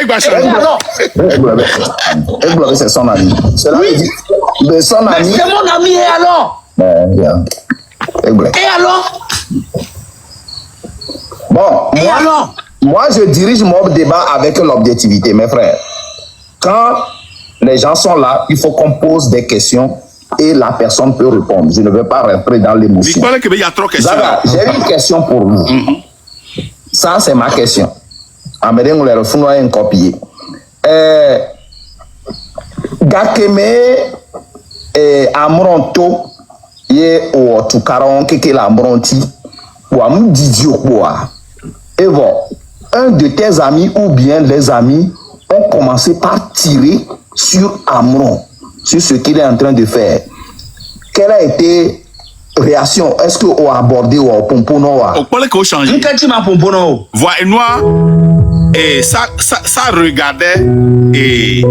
C'est son ami. Oui. De son ami. C'est mon ami et alors? Et alors? Bon, et alors? Moi je dirige mon débat avec l'objectivité, mes frères. Quand les gens sont là, il faut qu'on pose des questions et la personne peut répondre. Je ne veux pas rentrer dans l'émotion. Il y a trop de questions. J'ai une question pour vous. Ça, c'est ma question. Amédéon le refouno un copier. Gakeme Amronto ye o tukaron keke la Amronti ou am didio quoi. Et bon, un de tes amis ou bien les amis ont commencé par tirer sur Amron, sur ce qu'il est en train de faire. Quelle a été réaction? Est-ce qu'on a abordé ou pompono? On parlait qu'on changeait. Voix noir et ça regardait et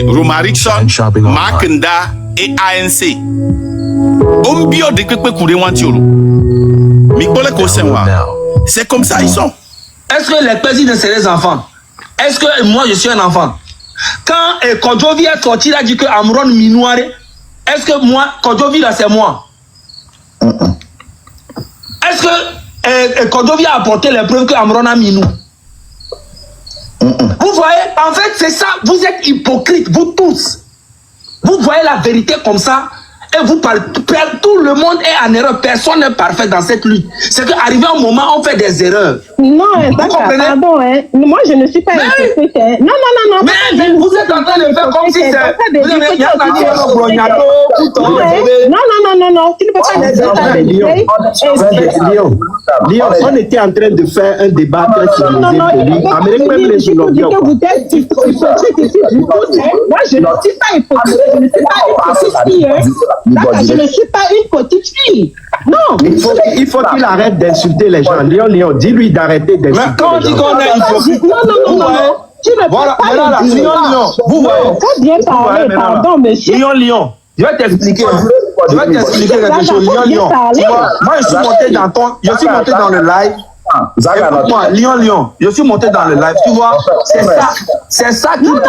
Romarickson, Marc Nda et ANC. On bio de quelque courir wantiolo. Mais c'est comme ça ils sont. Est-ce que les présidents c'est les enfants? Est-ce que moi je suis un enfant? Quand Kodjovi est sorti, il a dit que Amron Minouare, est-ce que moi, Kodjovi là c'est moi? Est-ce que Kodjovi a apporté les preuves que Amron a Minou? Vous voyez, en fait c'est ça, vous êtes hypocrites, vous tous. Vous voyez la vérité comme ça et vous parlez, tout le monde est en erreur, personne n'est parfait dans cette lutte. C'est qu'arrivé un moment, on fait des erreurs. Non, pardon, hein. Moi je ne suis pas hypocrite. Hein. Non. Mais vous êtes en train de faire comme si c'est... Non, tu ne peux pas dire ça. Léon, on était en train de faire un débat très civilisé pour lui. Vous êtes hypocrite ici. Moi je ne suis pas hypocrite. Je ne suis pas hypocrite. Je ne suis pas une petite fille. Non. Il faut qu'il arrête d'insulter les gens. Léon, dis-lui d'arrêter d'insulter les gens. Quand on dit qu'on est hypocrite... Non. Tu ne peux pas le dire. Vous voyez. Faut bien parler, pardon, monsieur. Lion. Je vais t'expliquer. Je vais t'expliquer quelque chose. Lion. Moi, je suis monté dans le live. Moi, Lion, je suis monté dans le live, tu vois, c'est ça qui Non,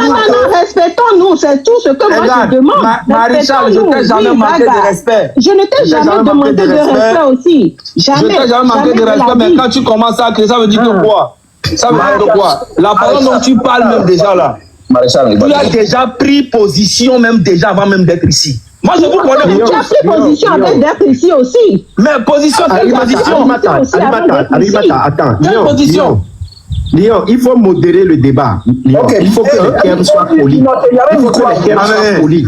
respectons-nous, c'est tout ce que moi je demande. Marie-Charles, je t'ai jamais manqué de respect. Je ne t'ai jamais demandé de respect aussi. Jamais. Je t'ai jamais manqué de respect, mais quand tu commences à créer, ça veut dire que quoi? Ça veut dire que quoi? La parole dont tu parles même déjà là, tu as déjà pris position même déjà avant même d'être ici. Moi, je vous connais. Tu as pris position avec d'être ici aussi. Mais position, quelle position? Alimata, attends. Quelle position? Léon, il faut modérer le débat. Léon, Ok. il faut que les termes soient polis. Il faut que les termes soient polis.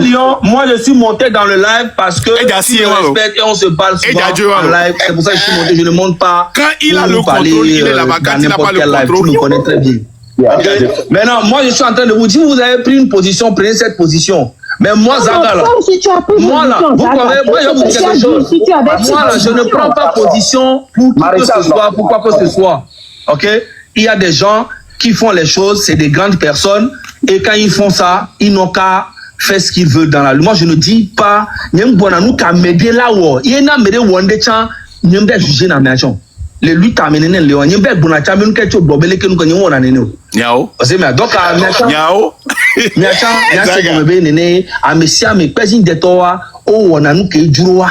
Lyon, moi je suis monté dans le live parce que tu me respectes et on se parle souvent en live. C'est pour ça que je suis monté, je ne monte pas. Quand il a le contrôle, il est là-bas. Quand il n'a pas le contrôle, tu me connais très bien. Okay. Maintenant, moi je suis en train de vous dire, si vous avez pris une position, prenez cette position. Mais moi, Zaga, là, moi là, vous pouvez, moi je vous dis quelque chose. Moi là, je ne prends pas position pour qui que ce soit, pour quoi que ce soit. Ok? Il y a des gens qui font les choses, c'est des grandes personnes, et quand ils font ça, ils n'ont qu'à faire ce qu'ils veulent dans la loi. Moi, je ne dis pas, nous qu'à m'aider là où il y a m'aider où on est chant, nous devons juger dans la nation. Les luttes à mener les léons, nous devons bon chant, nous qu'est-ce que blobé que nous connaissons on a néné. Niao. C'est mais donc à Niao. Niacha, c'est comme ben néné, à Messia mais président de toi, oh on a nous que juroa.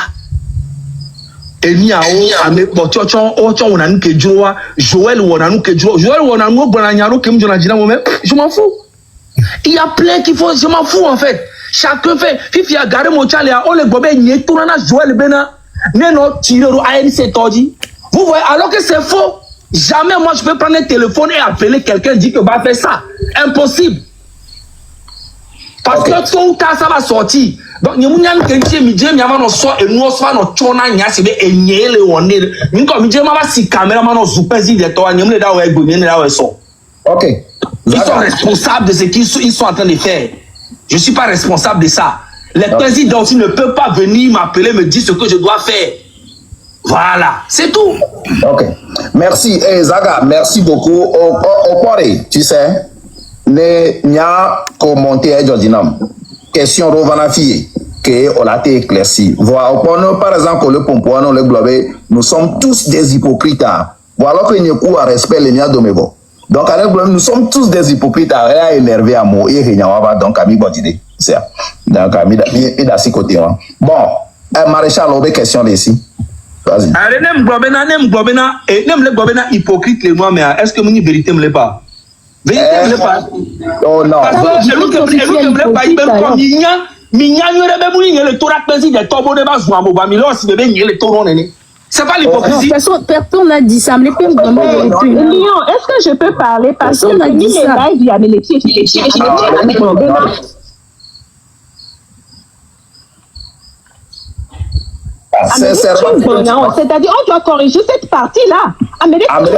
Et niao, à me botochon, oh on a nous que juroa, Joël on a nous que juroa, Joël on a nous bon niaro que m'jona dina moi je m'en fous. Il y a plein qui font, je m'en fous en fait. Chacun fait, fifi a garé mon chale à ole gobé nie tourna Joël bena, neno tirero ANC todi. Vous voyez, alors que c'est faux. Jamais moi je peux prendre un téléphone et appeler quelqu'un dire que va faire ça. Impossible. Parce que tôt ou tard ça va sortir. Donc nous n'avons qu'un petit midjem yama no so et nous so no chona nya se be enye le wonne. Nous comme midjem ma si caméra ma no zoupezi de toi nous le da we gbo ni da we so. OK. Ils sont responsables de ce qu'ils sont en train de faire. Je suis pas responsable de ça. Les présidents aussi ne peuvent pas venir m'appeler me dire ce que je dois faire. Voilà, c'est tout. OK. Merci. Zaga, merci beaucoup. Au pari, tu sais, n'y a commenté à Jordinam. Question Rovanafi, que on a été éclairci. Voilà, par exemple, le pompoir, le globé, nous sommes tous des hypocrites. Voilà que nous avons un respect, les nias de Mebo. Donc, nous sommes tous des hypocrites, à énervé à moi, et donc, à mi bodidé. C'est ça. Donc, à mi d'assis côté. Bon, maréchal, on a des questions ici. Vas-y. Nem globena, hypocrite les moi, mais est-ce que mon vérité me l'est pas? Vérité me l'est pas? Oh non. Parce que nous que me l'est pas, il me comme Minya le tour à plaisir de tombeau de base, le tour c'est pas l'hypocrisie. Personne n'a dit ça, mais Lyon, est-ce que je peux parler? Parce que la dit ça. Il y avait les pieds. C'est-à-dire, on doit corriger cette partie-là. Parce que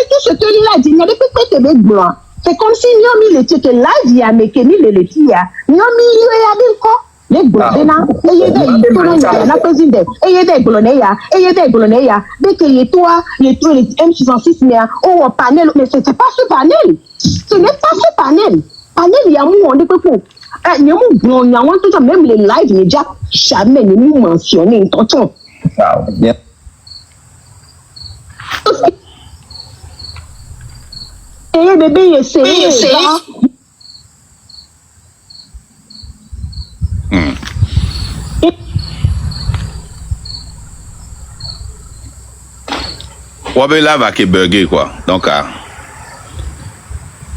tout ce que il a dit, il n'y a pas de blanc. C'est comme si nous avons dit que là, il y a mes kémis, les laitiers, nous avons les blondes, et il y a des président, et il y a des blondes, et il y a des blondes, dès que les toits, les M66, mais au panel, mais ce n'est pas ce panel. Ce n'est pas ce panel. Panel, il y a un monde de peu. Il y a même les lives, il n'y a déjà jamais nous mentionné. Et bébé, c'est Wabe là va que burger quoi. Donc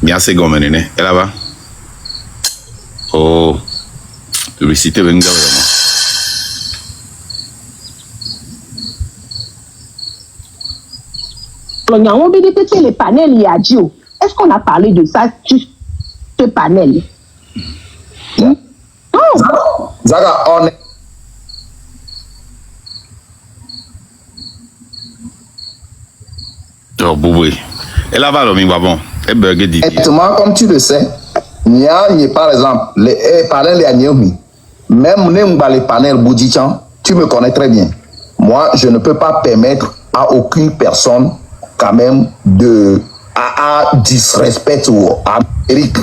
Miase Gomenene, elle là-bas. Oh, publicité venga vraiment. Les panels, il y a dit. Est-ce qu'on a parlé de ça, ce panel? Non. Zaga, on est. Oh, bouboué. Elle là-bas, le bon. Elle burger dit. Exactement, comme tu le sais, il y a par exemple, les panels et Niomi. Même les panels Boudichan, tu me connais très bien. Moi, je ne peux pas permettre à aucune personne quand même à disrespect à Eric.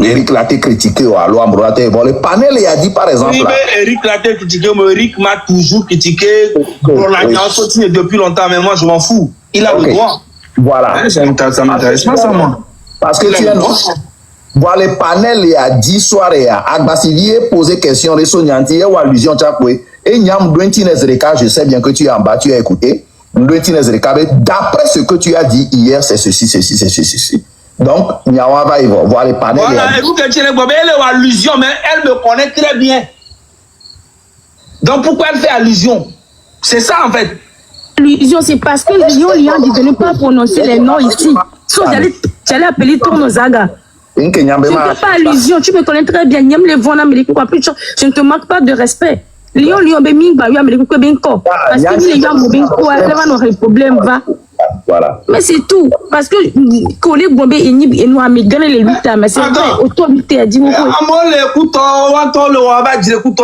Eric l'a été critiqué à loi. Bon, le panel il a dit par exemple. Oui, mais Eric l'a été critiqué, mais Eric m'a toujours critiqué. Pour la depuis longtemps, mais moi je m'en fous. Il a le droit. Voilà. Ça m'intéresse pas ça, moi. Parce que tu es non. Voilà, le panel il a dit soirée à Agbasivier poser question de Sonyanti ou allusion Tchakwe. Et Nyam Dwentines, je sais bien que tu es en bas, tu as écouté. D'après ce que tu as dit hier, c'est ceci, ceci, ceci, ceci. Donc, Nyawa va y voir les panels. Voilà, et vous que tu es elle est allusion, mais elle me connaît très bien. Donc pourquoi elle fait allusion? C'est ça en fait. Allusion, c'est parce que Lyon dit de ne pas prononcer les noms ici. So, j'allais appeler Tourno Zaga. Tu ne fais pas allusion, tu me connais très bien. Je ne te manque pas de respect. Lyon, parce que les gens ont des problèmes. Voilà. Mais c'est tout. Parce que collègue Bombé et nous avons gagné les 8 ans. Mais c'est vrai, autorité a dit mon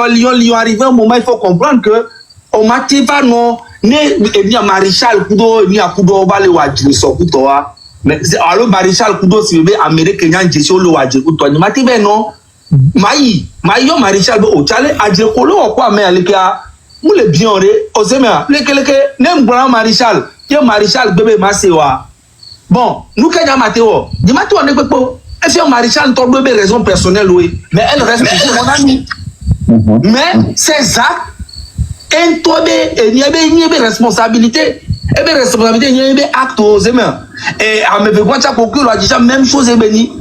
Lyon arrivé un moment, il faut comprendre que on m'a dit pas non. Ni maréchal Kudo, ni à Kudo, on va le wajir so Kutoa. Mais alors maréchal Kudo, si vous voulez, américain, j'ai sur le wajir Kutoa. Ni m'a dit ben non. Maï yo maréchal au chale adje kolo quoi mais aleka mu le bien re o semea le nem grand maréchal yo maréchal bébé masewa bon nous kenya mateo di mateo ne pepo e fi maréchal to bébé raison personnelle oui mais elle reste toujours mon ami mais c'est ça en tobe et niebe responsabilité et bien responsabilité niebe acte o semea et a me veut ça pour que la déjà même chose est béni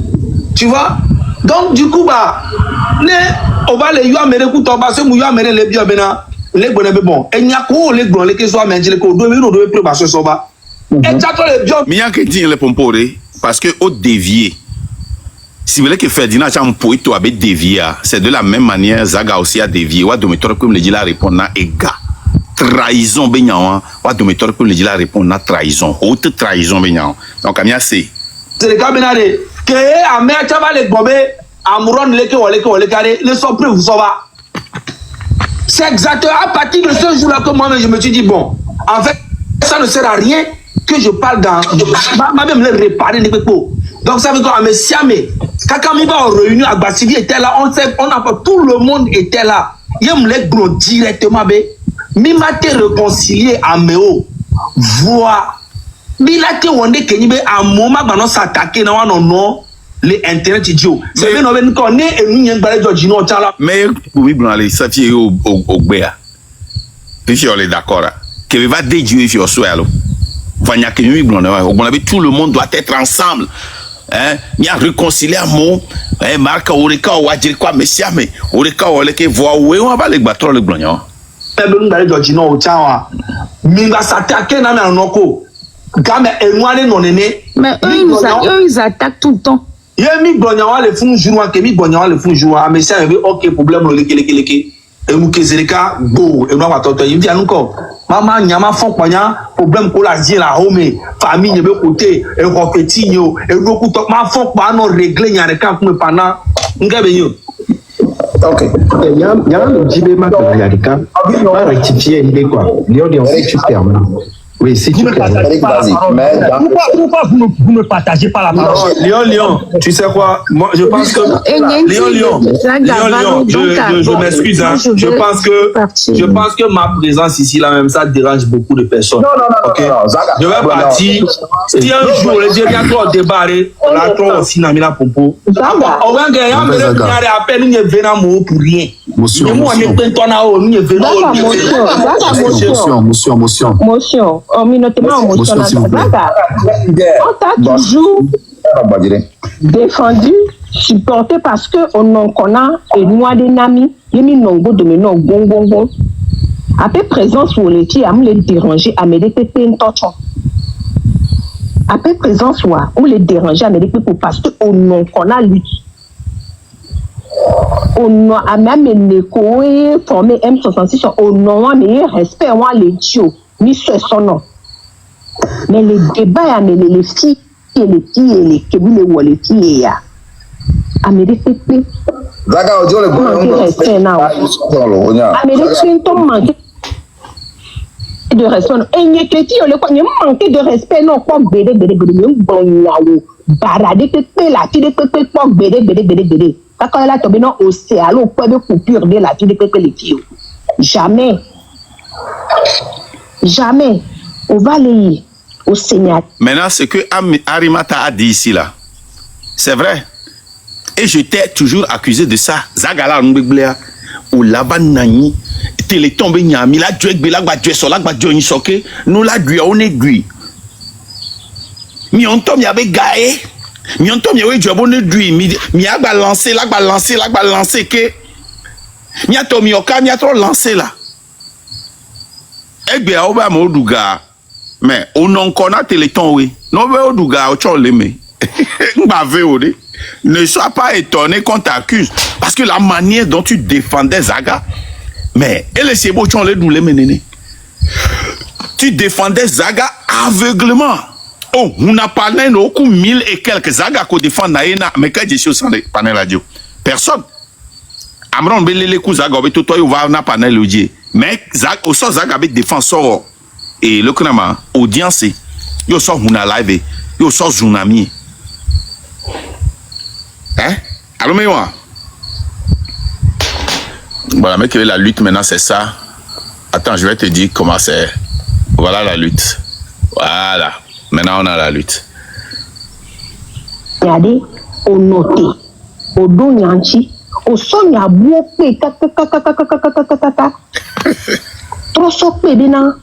tu vois. Donc du coup bah on va les yo amere ku to ba se mu yo amere le bi obena le gbona be bon enya ko le gbon le ke so amenje le ko do mi no do pre ba so ba e ja to le bi mi yan ke tin le pompore parce que au dévier si vous voulez que Ferdinand Cham Poito a dévié c'est de la même manière Zaga aussi a dévié wa domitor comme le dit la répondre na ega trahison be nyawa wa domitor comme le dit la répondre na trahison haute trahison be nyawa donc amia c'est le cas benade que amé chaba le gbobe amuron leke wole carré le sont prêts vous ça va c'est exactement à partir de ce jour-là que moi je me suis dit bon en fait ça ne sert à rien que je parle dans ma même le réparer les pepo donc ça veut dire mais siamé quand mi va en réunion à Bassivi était là on sait on a pas tout le monde était là yem les gros directement be mi m'a été réconcilié à Méo voix bilate wonde kenyi be a moment ba no s'attaquer na wan non les internet idio c'est bien no ben ko ne enu yen gbare George no chala mais pour mi blanc les safi au gbea puis on est d'accord que va dédier sur soelo vanya que mi blanc na o blanc tout le monde doit être ensemble hein il a réconcilier amour hein marka oreka o wajiri kwa mesiame oreka o le ke voix we on va le gbatro le blanc ben gbare George no chala mi va s'attaquer na me noko Game enwale non nene. Mais eux, ils attaquent tout le temps. Mi gbonyawa le fun jour ke mi gbonyawa le fun jour mais ça avait aucun problème le leke e mu kezereka go e no wa toto yi dia nko mama nyama fon kwanya problème ko la die la home famille ne be côté e ko petit yo e no ku to ma fon pa no régler nyare kan ku pendant ngabe yo. OK. Y'a le jibe ma ko ya dika. Pas rectifier l'idée quoi. L'audience tu permets. Oui, si tu pourquoi vous ne partagez pas la parole? Léon, tu sais quoi? Moi, je pense que Léon, je m'excuse. Hein. Je pense que ma présence ici, là même, ça dérange beaucoup de personnes. Non, okay? Je vais partir. Si un jour, les gens viennent trop débarrer, on a trop aussi dans la pompo. On va gagner à peine une vénamo pour rien. Motion. Communautairement émotionnel. On t'a toujours défendu, supporté parce que on en connaît et nous a des amis, les minongo de menon gongongo. Après présence où les tiers les déranger à me détecter une torche. Après présence où les déranger à me détecter parce que on en connaît lutte. On a même les formé M66 on a mais respect moi les dieux. Ni ce son nom. Mais les débats, les filles, les filles, les filles, Amérique, Zaga audio le bon. Amérique, ton manque de respect. Et n'y a que tu le manque de respect, non, pas bédé, bon, baradé, la fille de pépé, pas bédé. Quand elle a tombé dans l'océan, au point de coupure de la fille de pépé, les filles. Jamais. Jamais. On va aller au Seigneur. Maintenant, ce que Arimata a dit ici, là, c'est vrai. Et je t'ai toujours accusé de ça. Zagala, ou là-bas, Nani, télétombe, Nyami, la duek, la badue, sola, badue, nisoke, nous la duek, on est duek. Mi on tombe, y'avait gaé. Mi on tombe, y'avait duek, on est duek. Mi a lancé, que. Mi a tombe, yoka, mi a trop lancé, là. Egbe a oba mo duga. Mais on en connaît téléton oui. Non be oduga o chole me. Ngba ve ode. Ne sois pas étonné qu'on t'accuse parce que la manière dont tu défendais Zaga. Mais elle c'est beau chole doule menene. Tu défendais Zaga aveuglement. Oh, on a parlé de coup 1000 et quelques Zaga qu'on défend naena mais quand je suis au panel radio. Personne. Amron belele ku Zaga obeto toi va na panel audio. Mais Zaga au sort Zaga be défenseur et le kunama audience yo sort huna live yo sort tsunami. Hein? Allô moi. Voilà, mec, la lutte maintenant c'est ça. Attends, je vais te dire comment c'est. Voilà la lutte. Voilà. Maintenant on a la lutte. Regardez, au noté, au donyanchi, au sonya bouopé, trop sopé bina.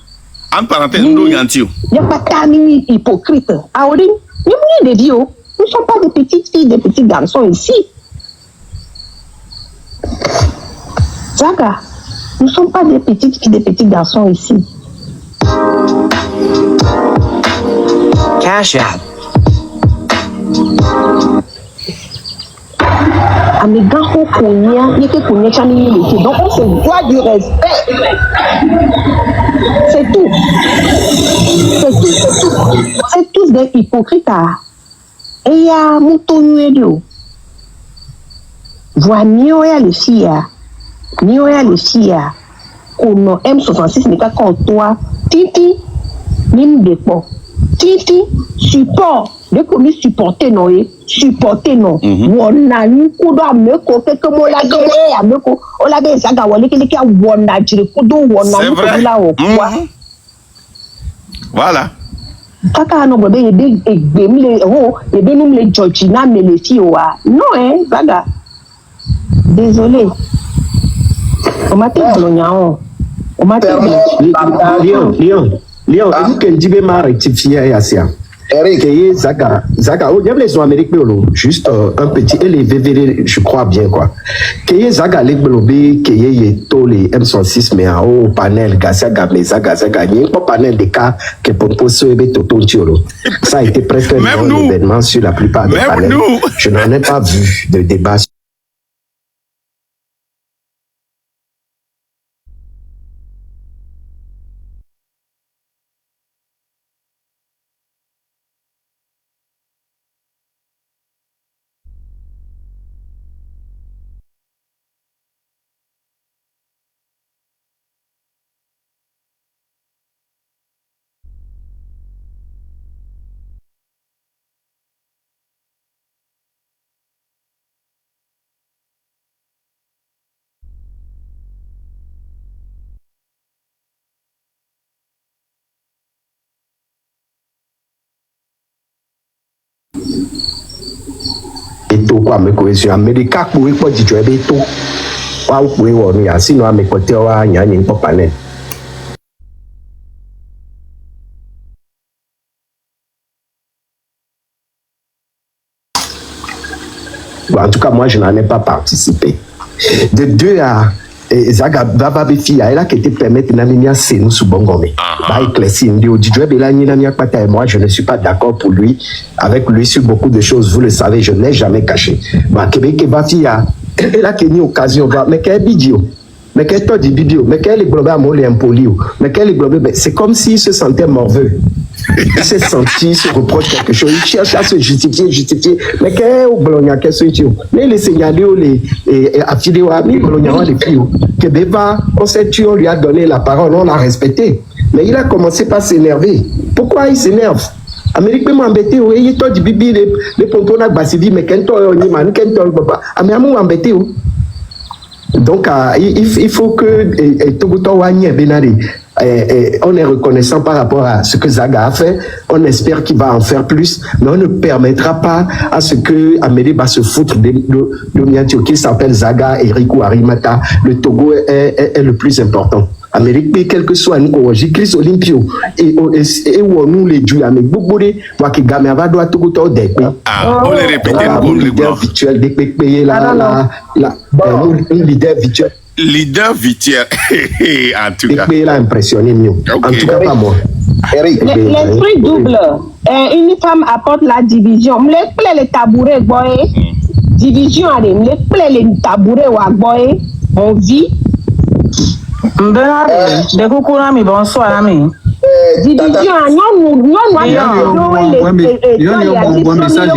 En parenthèse, nous yanti. Il n'y a pas de hypocrite. Aorin, nous des vieux. Nous ne sommes pas des petites filles, des petits garçons ici. Zaga, nous ne sommes pas des petites filles, des petits garçons ici. Cash App. Amigaho Konya, Yeke Konya Chani. Donc on se doit du respect. C'est tout. C'est tous des hypocrites. Et il y a Moutonio. Vois Mioya les filles. Mioya les filles. Qu'on M66 n'est pas contre toi. Titi, mine de po. Titi, support. Dès que nous supporter non, supporter non. On a nous coup d'âme, que moi la guerre, ameko, on la guerre, ça va, on est qui a on a tiré coup d'eau, on a nous là au quoi. Voilà. Kaka no bébé et de nous les Georgina mais les filles non hein Zaga. Désolé. On m'a dit Bologna. On m'a dit Léon, est-ce que Djibé m'a rectifié à ça? Eric, Zaga, oh, il y a les Américains, juste un petit, je crois bien, quoi. Que Zaga, les Blobé, que y tous les M106, mais au panel, Zaga, mais Zaga, il n'y a pas panel de cas que propose ce Totontiolo. Ça a été presque un événement sur la plupart des panels. Je n'en ai pas vu de débat. Quoi me cohésion Américain pour quoi dit tu es béto wa ou pour on ya sinon me côté wa nya nya pas panel en tout cas moi je n'en ai pas participé de deux à Zaga va béfi elle a qui te permettre na mia c'est nous sous bongomé ba éclairci ndio dit tu es bela ni na mia pata et moi je ne suis pas d'accord pour lui avec lui sur beaucoup de choses vous le savez je n'ai jamais caché ba Québec va fia elle a qu'une occasion mais quel vidéo mais quel temps de vidéo mais quel est global moi les impoli mais quel est global c'est comme s'il se sentait morveux il s'est senti se reproche quelque chose il cherche à se justifier mais quel au Bologna qu'est-ce que tu mais les signalés les affiliés à mi Bologna les filles que Beba on sait tu on lui a donné la parole on l'a respecté mais il a commencé par s'énerver pourquoi il s'énerve Amérique m'a embêté oui il t'a dit bibi les pompons à Basivi mais quand on y man quand on papa Amérique m'a embêté donc il faut que Togoto Wanye Benari on est reconnaissant par rapport à ce que Zaga a fait. On espère qu'il va en faire plus, mais on ne permettra pas à ce que Amélie va se foutre de Miatio qui s'appelle Zaga et Rico Arimata. Le Togo est le plus important. Amérique, quel que soit nous, Christ Olympio et où nous les Dieu avec beaucoup de moi qui gagne va doit tout autant des pays. On les répéter nous leader virtuel des pays là un leader virtuel. leader vitière. En tout cas. Il a impressionné mieux. En tout cas, pas moi. L'esprit double. Une femme apporte la division. Me plaît les tabourets, boy. Division, allez. Me plaît les tabourets, boy. On vit. De coucou, ami, bonsoir, ami. Division, bon message,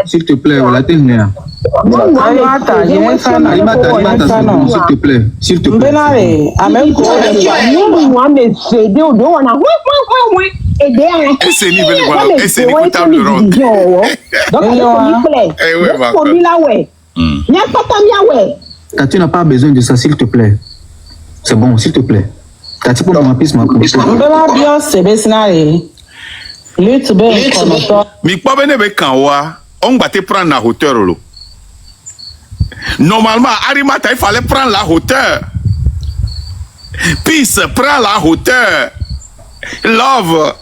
s'il te plaît, voilà, t'es venu. S'il te plaît, s'il te plaît. Esse nível igual, esse inécoutable ronde. Tu n'as pas besoin de ça, s'il te plaît. C'est bon, s'il te plaît. Tati pour mon piste, Mi pas bene be kanwa, on va te prendre la hauteur lo. Normalement, Arimata, il fallait prendre la hauteur. Peace, prends la hauteur. Love,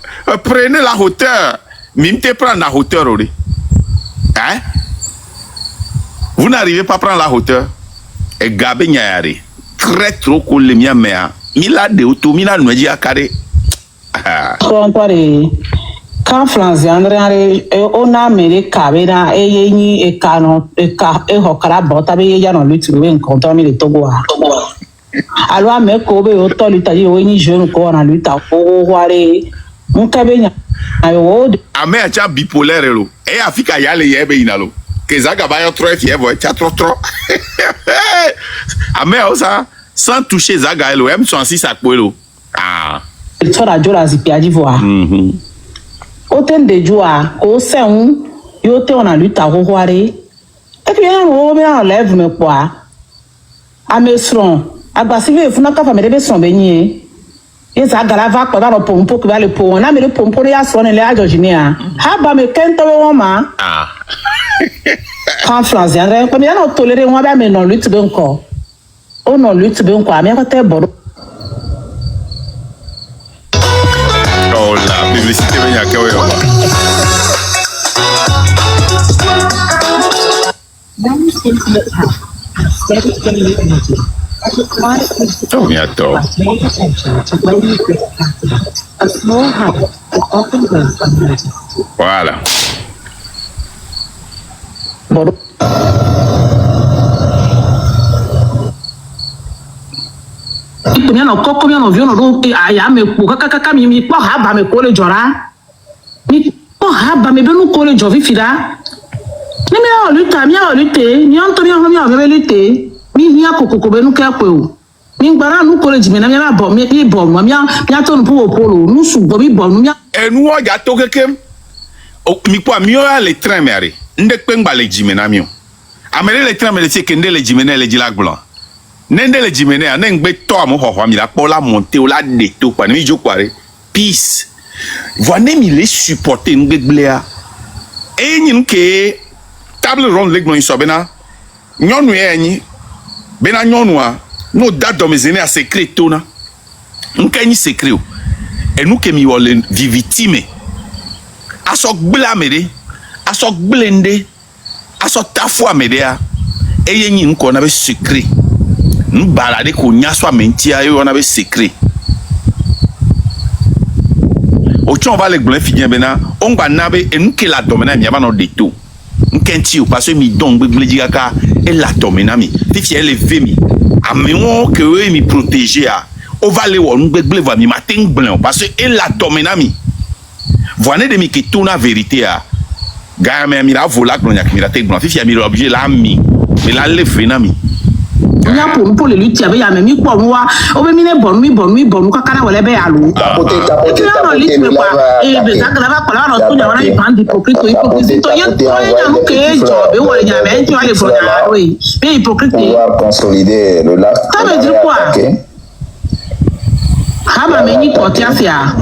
prenez la hauteur. Mime te prendre la hauteur, hein? Vous n'arrivez pas à prendre la hauteur. Et Gabe Nyayari, très trop cool les miens, mais Mila de auto, Mila nous dit à carré. Quand France André on a mêlé Kabena et Yeni et Canon et Hokara Botabe Yanon Lutu en comptant les Togo. Alors, mais Kobe autant l'Italie ou ni jeune corps en lutte à Ware, mon cabine. Ame acha bipolaire lo. E Afrika yale yebe inalo. Kezaga ba yo trop fier voix, tu trop trop. Ame osa sans toucher Zaga elo, M sont 6 à kwelo. Ah. Il faut la jola zipi d'Ivoire. Autant de joie, au sein, yote on a lutte à Ware. Et puis on enlève me quoi. Amesron, abasive funa ka famille be son benye. Esa galava ko ba pompo ko ba le po na me le pompo ya so ne le ajo jinia. Ha ba me kento wo ma. Ah. En France, André, comme il y a non toléré moi ba me non lutte ben ko. O non lutte ben ko, mais ko te bodo. Oh la publicité ben ya kewe yo. Oh, mi atto. Voilà. Combien on coco combien on vient on et aya me ko kaka mi po ha ba me ko le jora. Mi po ha ba me be nu ko le jovi fida. Ni mi o lutte, ni on to mi o be lutte. Mi hiya kokoko be nu ka pe o mi gbara nu college me na mi ba bo mi bo mo mi to nu po polo nu su bo mi bo nu mi enu o ja to kekem o mi kwa mi o le train mere nde pe ngba le jime na mi o amere le train me le tie ke nde le jime na le jila gblan nde le jime na ne ngbe to am ho mi la po la monter o la de to kwa mi jo kware peace voine mi le supporter ngbe glea e nyin ke table ronde le gbon so bena nyonu enyi bena nyonua no da domezene a secret tona nkanyi secret o enu ke mi wole vivitime aso gbla mede aso gblende aso tafu amedea eye nyi nko na be secret mbala de ko nyaso amentia yo na be secret o chon va le gblen fidien bena on gba nabe enu ke la domena mi aba no de to nkenti o parce mi don gbegle jigaka et la domena mi fifi elle vemi amiwon que we mi protéger a o va le won gbegle va mi matin blanc parce que elle la domena mi voine de mi que tout na vérité a ga me mi la vola glonia que mi la te blanc fifi mi obligé la mi mais la le fena mi nya pour le lutte avec ya me mi kwa wa o be mi ne bonu kakana wele be alu Tapoter e be za grava kwa la to nya wana ipandi hypocrite to ye to nya no ke jo be wo nya me ti wa le fona we be hypocrite pouvoir consolider le lac. Ça veut dire quoi? Haba me ni potia fia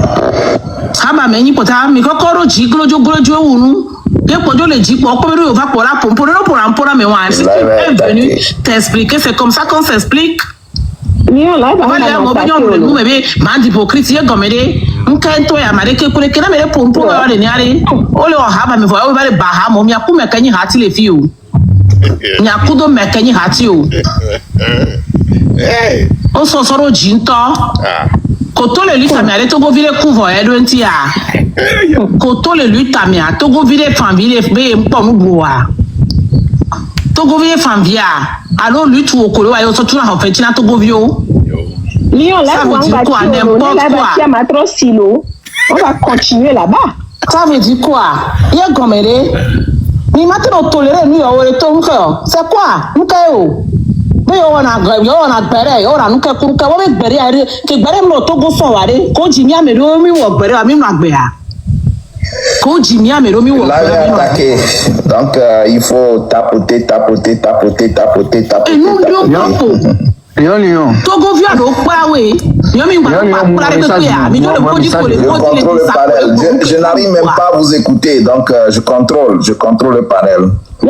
haba me ni pota mi kokoro ji glojo unu que pojo le dit pour comme on va pour la pour la mémoire si tu es venu t'expliquer c'est comme ça qu'on s'explique voilà on va dire nous bébé man hypocrite ye gomede nkento ya mareke kule kena mere pour wa le nyare ole o haba me voya o ba le baha mo mi aku mekanyi hati le fi o nyakudo mekanyi hati o O so soro jinto. Koto le lutte mais Togo vile couvre edonti a. Koto le lutte mais Togo vile fan vile be mpomu boa. Togo vile fan via. Alors lutte au kolo ayo so tuna hofeti na Togo vio. Lyon, là, on va trop silo. On va continuer là-bas. Ça veut dire quoi? Il y a gomméré. Ni maintenant tolérer nous au retour. C'est quoi? Nous caillou. Mais on a béré, on a nous caillou. On a béré. Que béré me Togo sont allés. Quand Jimmy a mis romi ou béré a mis ma béa. Quand Jimmy a mis romi ou béré. Attaqué. Donc il faut tapoter. Et nous Lyon. Togo vient de Huawei. Je n'arrive même pas à vous écouter, donc je contrôle le panel. Je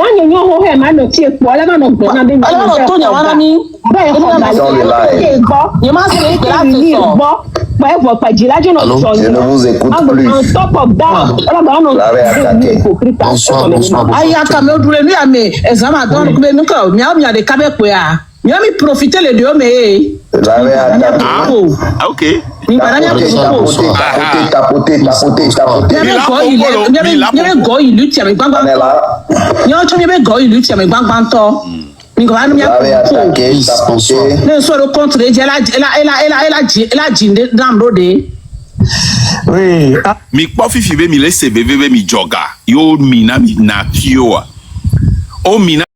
ne vous écoute plus. Il a mis profiter les deux, mais. Ok. Tapoter. Oui. Mi kpofi fibe mi le sebebe mi joga. Yo mina mi na kioa. O mina